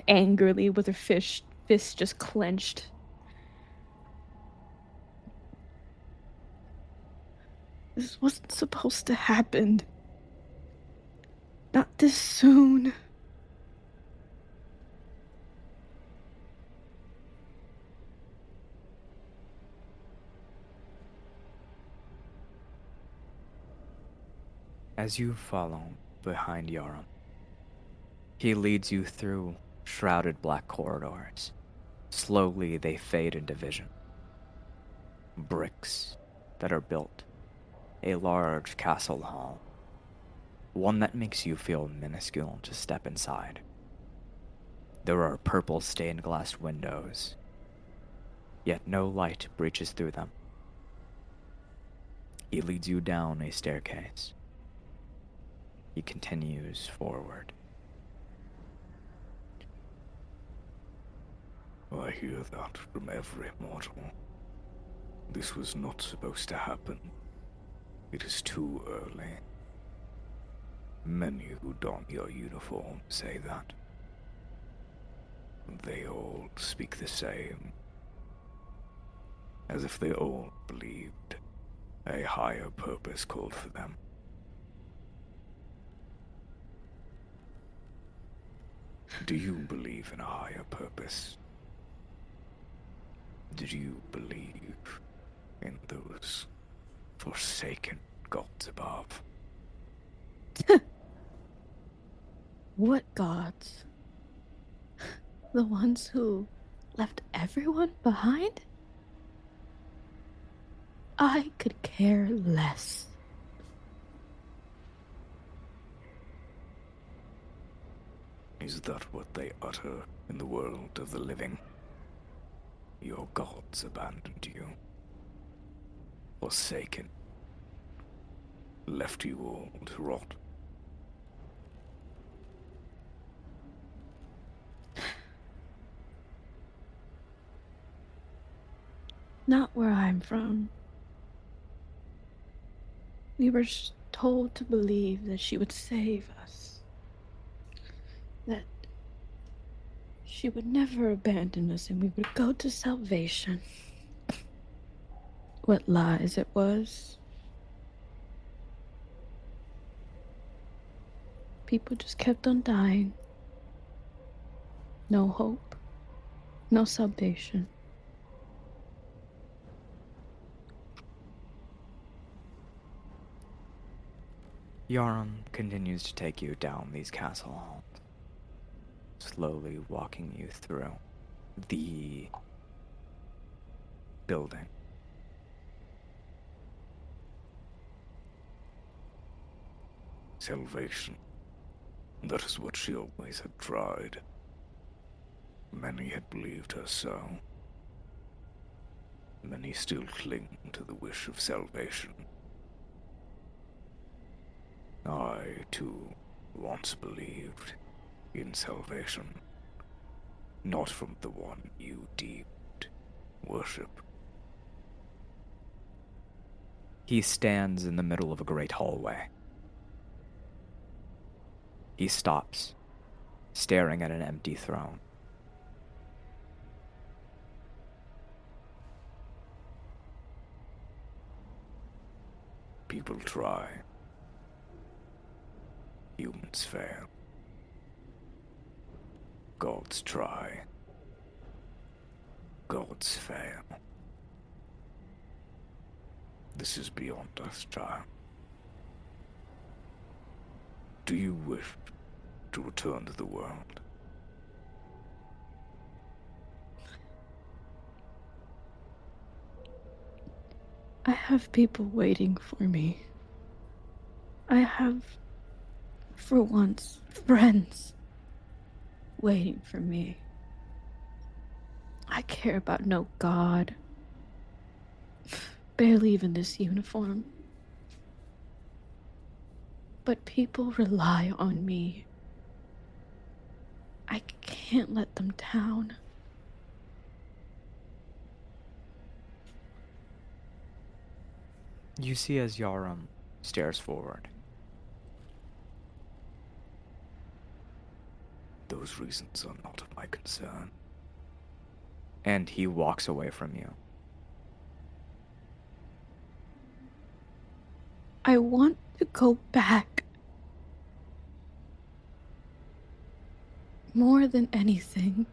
angrily with her fist just clenched. This wasn't supposed to happen. Not this soon. As you follow behind Yarum, he leads you through shrouded black corridors. Slowly they fade into vision. Bricks that are built. A large castle hall. One that makes you feel minuscule to step inside. There are purple stained glass windows, yet no light breaches through them. He leads you down a staircase. He continues forward. I hear that from every mortal. This was not supposed to happen. It is too early. Many who don your uniform say that. They all speak the same. As if they all believed a higher purpose called for them. Do you believe in a higher purpose? Do you believe in those forsaken gods above? What gods? The ones who left everyone behind? I could care less. Is that what they utter in the world of the living? Your gods abandoned you. Forsaken. Left you all to rot. Not where I'm from. We were told to believe that she would save us. That she would never abandon us and we would go to salvation. What lies it was. People just kept on dying. No hope. No salvation. Yarum continues to take you down these castle halls, slowly walking you through the building. Salvation. That is what she always had tried. Many had believed her so. Many still cling to the wish of salvation. I, too, once believed in salvation, not from the one you deemed worship. He stands in the middle of a great hallway. He stops, staring at an empty throne. People try. Humans fail. Gods try. Gods fail. This is beyond us, child. Do you wish to return to the world? I have people waiting for me. I have, for once, friends waiting for me. I care about no god. Barely even this uniform. But people rely on me. I can't let them down. You see as Yarum stares forward. Those reasons are not of my concern. And he walks away from you. I want to go back. More than anything.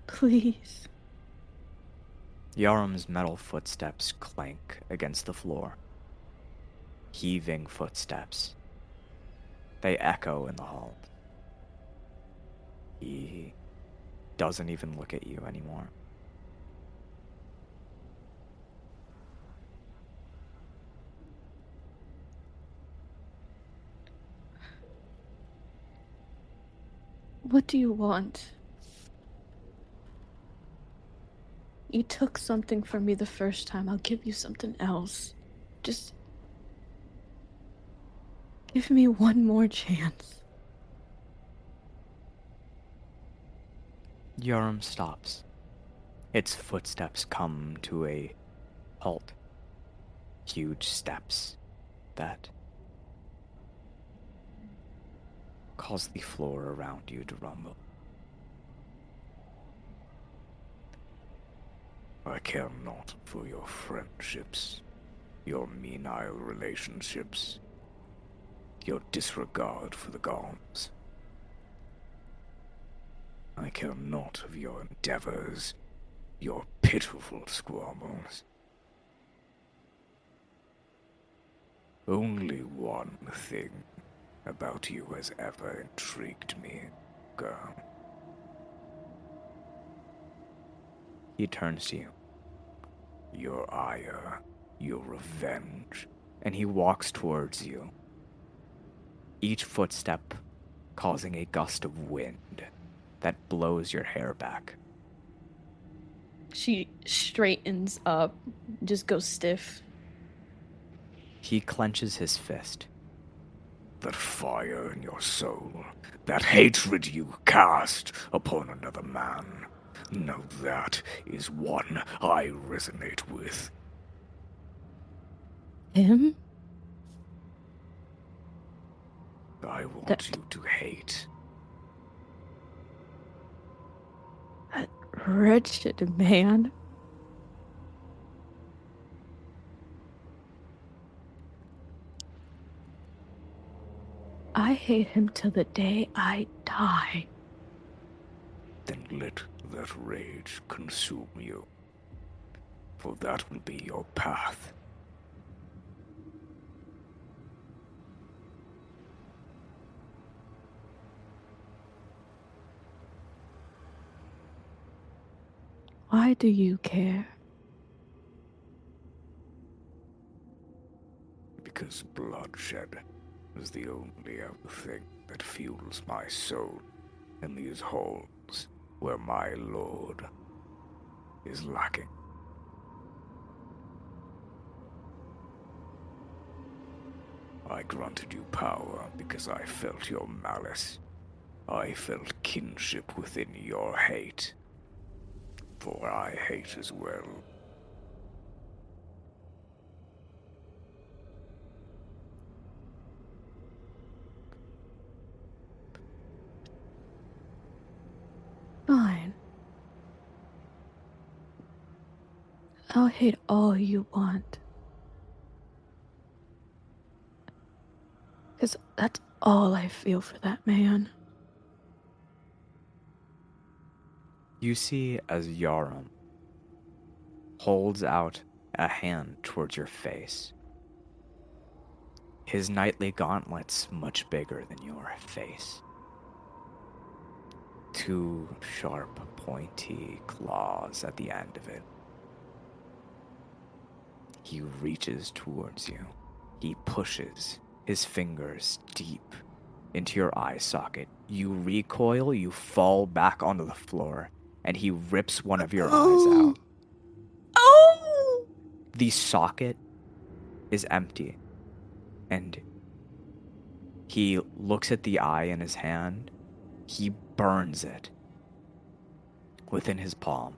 Please. Yarum's metal footsteps clank against the floor. Heaving footsteps. They echo in the hall. He doesn't even look at you anymore. What do you want? You took something from me the first time. I'll give you something else. Just give me one more chance. Yarum stops. Its footsteps come to a halt. Huge steps that cause the floor around you to rumble. I care not for your friendships, your menial relationships, your disregard for the gods. I care not of your endeavors, your pitiful squabbles. Only one thing about you has ever intrigued me, girl. He turns to you, Your ire, your revenge. and he walks towards you, each footstep causing a gust of wind that blows your hair back. She straightens up, just goes stiff. He clenches his fist. That fire in your soul, that hatred you cast upon another man, now that is one I resonate with. Him? I want you to hate. That wretched man. I hate him till the day I die. Then let that rage consume you, for that will be your path. Why do you care? Because bloodshed is the only other thing that fuels my soul in these halls where my lord is lacking. I granted you power because I felt your malice, I felt kinship within your hate, for I hate as well. Fine. I'll hate all you want. Because that's all I feel for that man. You see as Yarum holds out a hand towards your face. His knightly gauntlets much bigger than your face. Two sharp, pointy claws at the end of it. He reaches towards you. He pushes his fingers deep into your eye socket. You recoil, you fall back onto the floor, and he rips one of your eyes out. Oh! The socket is empty, and he looks at the eye in his hand. He burns it within his palm.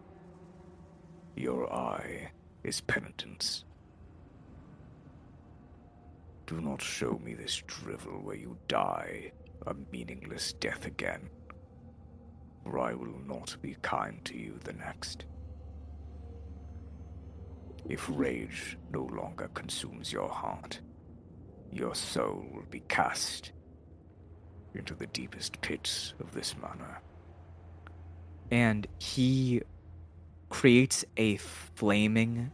Your eye is penitence. Do not show me this drivel where you die a meaningless death again, or I will not be kind to you the next. If rage no longer consumes your heart, your soul will be cast into the deepest pits of this manor. And he creates a flaming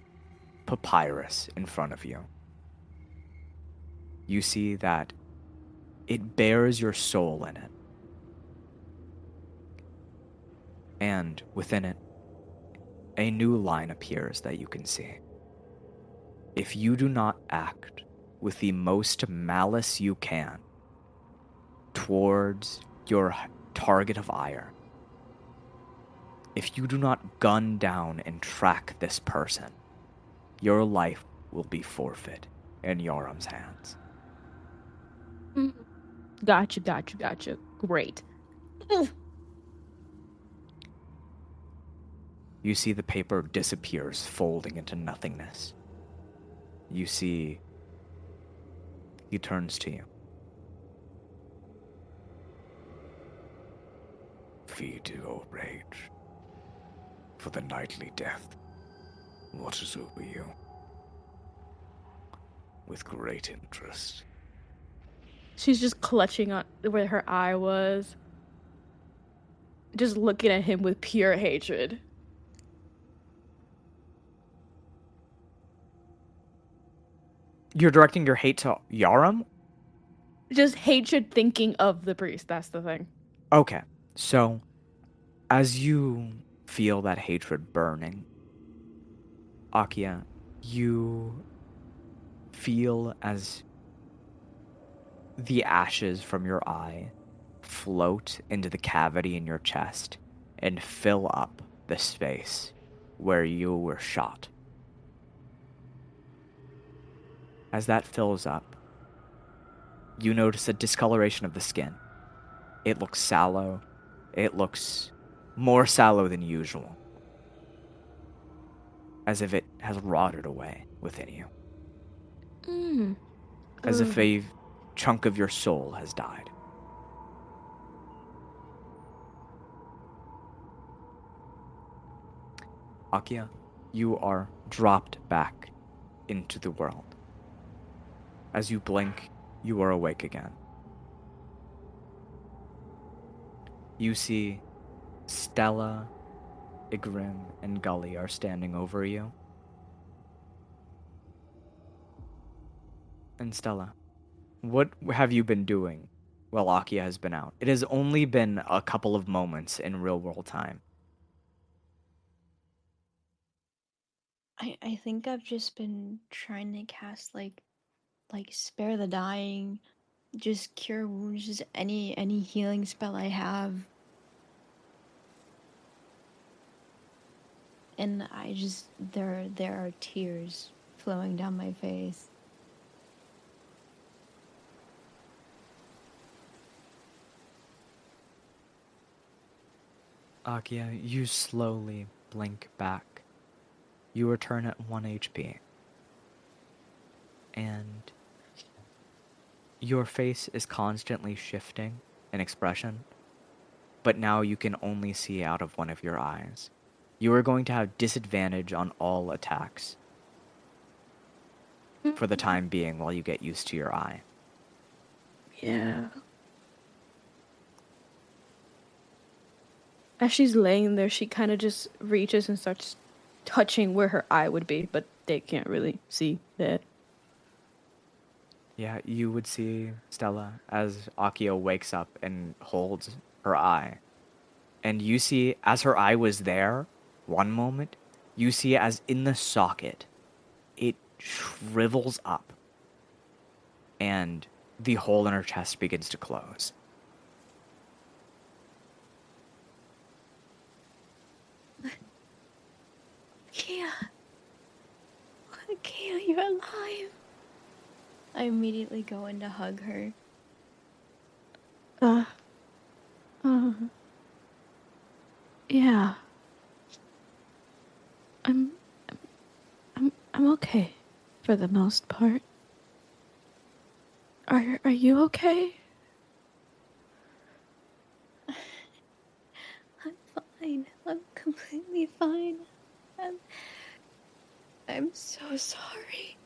papyrus in front of you. You see that it bears your soul in it. And within it, a new line appears that you can see. If you do not act with the most malice you can towards your target of ire, if you do not gun down and track this person, your life will be forfeit in Yarum's hands. Gotcha. Great. You see the paper disappears, folding into nothingness. You see he turns to you. Feed your rage, for the nightly death watches over you with great interest. She's just clutching on where her eye was, just looking at him with pure hatred. You're directing your hate to Yarum? Just hatred thinking of the priest, that's the thing. Okay, so as you feel that hatred burning, Akia, you feel as the ashes from your eye float into the cavity in your chest and fill up the space where you were shot. As that fills up, you notice a discoloration of the skin. It looks sallow. It looks more sallow than usual, as if it has rotted away within you. As if a chunk of your soul has died. Akia, you are dropped back into the world. As you blink, you are awake again. You see Stella, Igrim, and Gully are standing over you. And Stella, what have you been doing while Akia has been out? It has only been a couple of moments in real world time. I think I've just been trying to cast like spare the dying, just cure wounds, just any healing spell I have. And I just there are tears flowing down my face. Akia, you slowly blink back. You return at 1 HP. And your face is constantly shifting in expression, but now you can only see out of one of your eyes. You are going to have disadvantage on all attacks for the time being while you get used to your eye. Yeah. As she's laying there, she kind of just reaches and starts touching where her eye would be, but they can't really see that. Yeah, you would see Stella as Akia wakes up and holds her eye. And you see, as her eye was there, one moment, you see as in the socket, it shrivels up. And the hole in her chest begins to close. Akia! Akia, you're alive! I immediately go in to hug her. Yeah. I'm okay for the most part. Are you okay? I'm fine. I'm completely fine. I'm so sorry.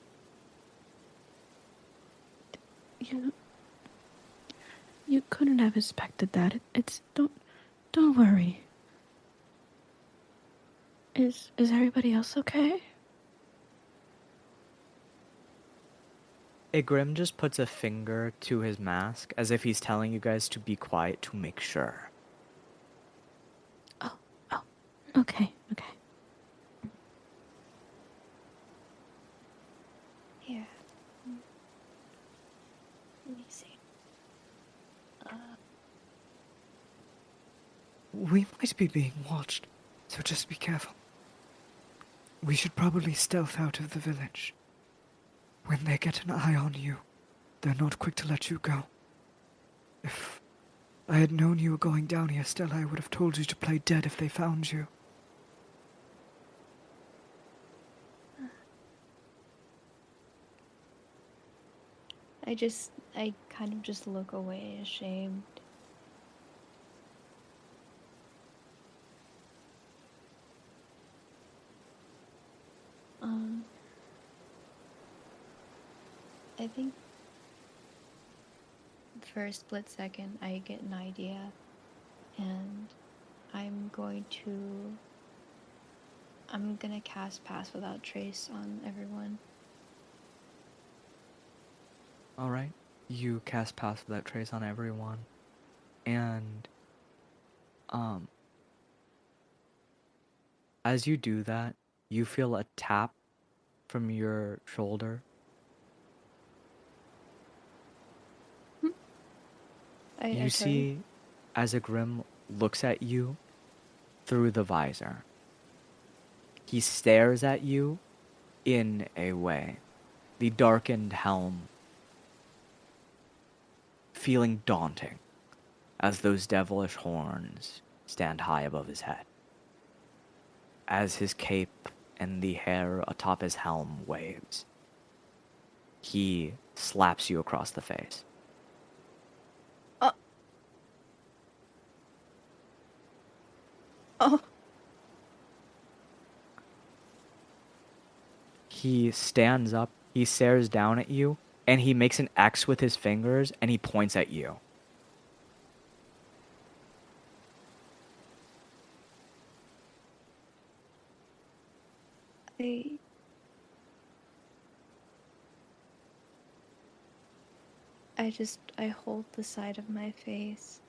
You couldn't have expected that. It's don't worry. Is everybody else okay? Igrim just puts a finger to his mask as if he's telling you guys to be quiet to make sure. Oh, okay. Here. Let me see. We might be being watched, so just be careful. We should probably stealth out of the village. When they get an eye on you, they're not quick to let you go. If I had known you were going down here, Stella, I would have told you to play dead if they found you. I kind of just look away, ashamed. I think for a split second I get an idea, and I'm gonna cast Pass Without Trace on everyone. Alright, you cast Pass Without Trace on everyone. And, as you do that, you feel a tap from your shoulder. You see, as Igrim looks at you through the visor, he stares at you in a way. The darkened helm feeling daunting as those devilish horns stand high above his head. As his cape and the hair atop his helm waves, he slaps you across the face. Oh. He stands up, he stares down at you, and he makes an X with his fingers, and he points at you. I hold the side of my face.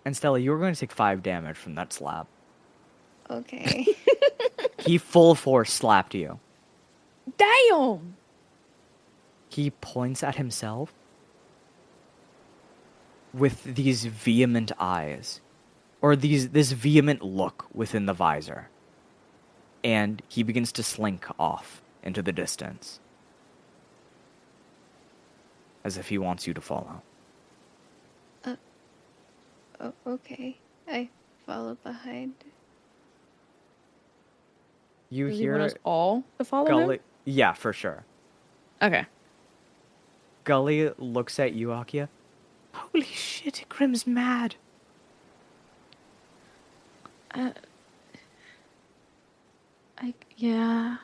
And Stella, you're going to take 5 damage from that slap. Okay. He full force slapped you. Damn! He points at himself with these vehement eyes, or this vehement look within the visor. And he begins to slink off into the distance. as if he wants you to follow. Oh, okay. I follow behind. You Does he want hear us all to follow Gully. him? Yeah, for sure. Okay. Gully looks at you, Akia. Holy shit, Grim's mad. Yeah.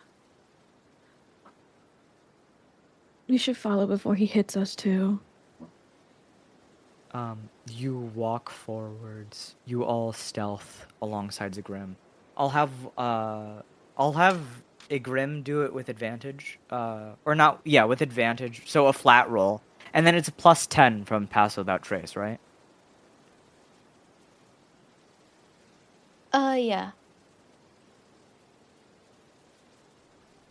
We should follow before he hits us too. You walk forwards. You all stealth alongside Zagrim. I'll have Igrim do it with advantage. Or not, yeah, with advantage. So a flat roll. And then it's a plus 10 from Pass Without Trace, right? Yeah.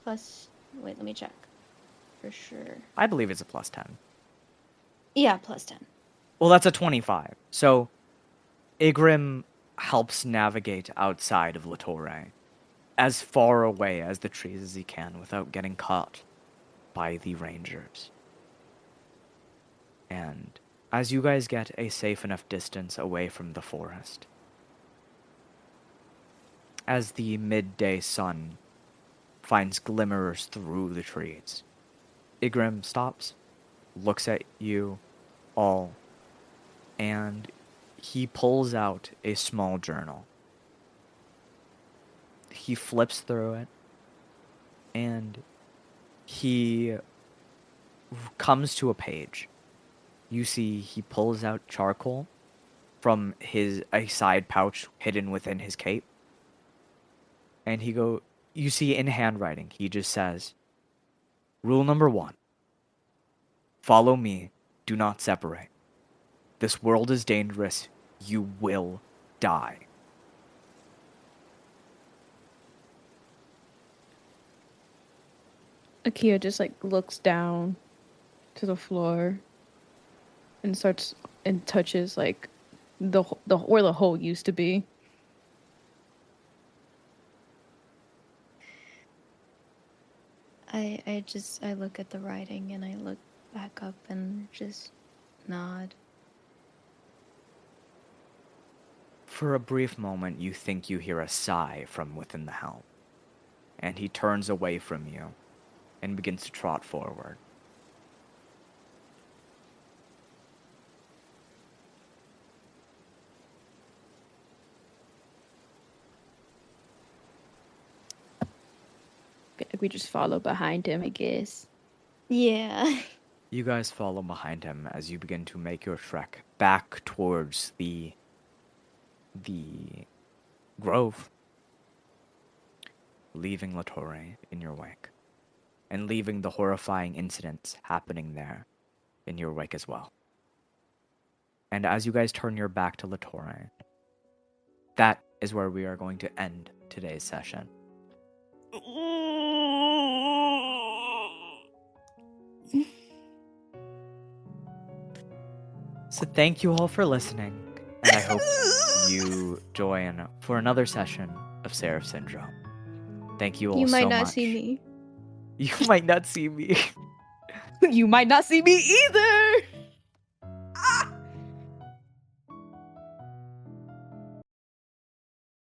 Plus, wait, let me check. For sure. I believe it's a plus 10. Yeah, plus 10. Well, that's a 25. So Igrim helps navigate outside of Latore, as far away as the trees as he can without getting caught by the rangers. And as you guys get a safe enough distance away from the forest, as the midday sun finds glimmers through the trees, Igrim stops, looks at you all, and he pulls out a small journal. He flips through it, and he comes to a page. You see he pulls out charcoal from a side pouch hidden within his cape. And you see in handwriting, he just says, Rule number 1. Follow me, do not separate. This world is dangerous, you will die. Akia just like looks down to the floor and starts and touches like the where the hole used to be. I look at the writing and I look back up and just nod. For a brief moment, you think you hear a sigh from within the helm, and he turns away from you and begins to trot forward. We just follow behind him, I guess. Yeah. You guys follow behind him as you begin to make your trek back towards the grove, leaving Latore in your wake, and leaving the horrifying incidents happening there in your wake as well. And as you guys turn your back to Latore, that is where we are going to end today's session. So thank you all for listening, and I hope you join for another session of Seraph Syndrome. Thank you all so much. You might not see me. You might not see me. You might not see me either.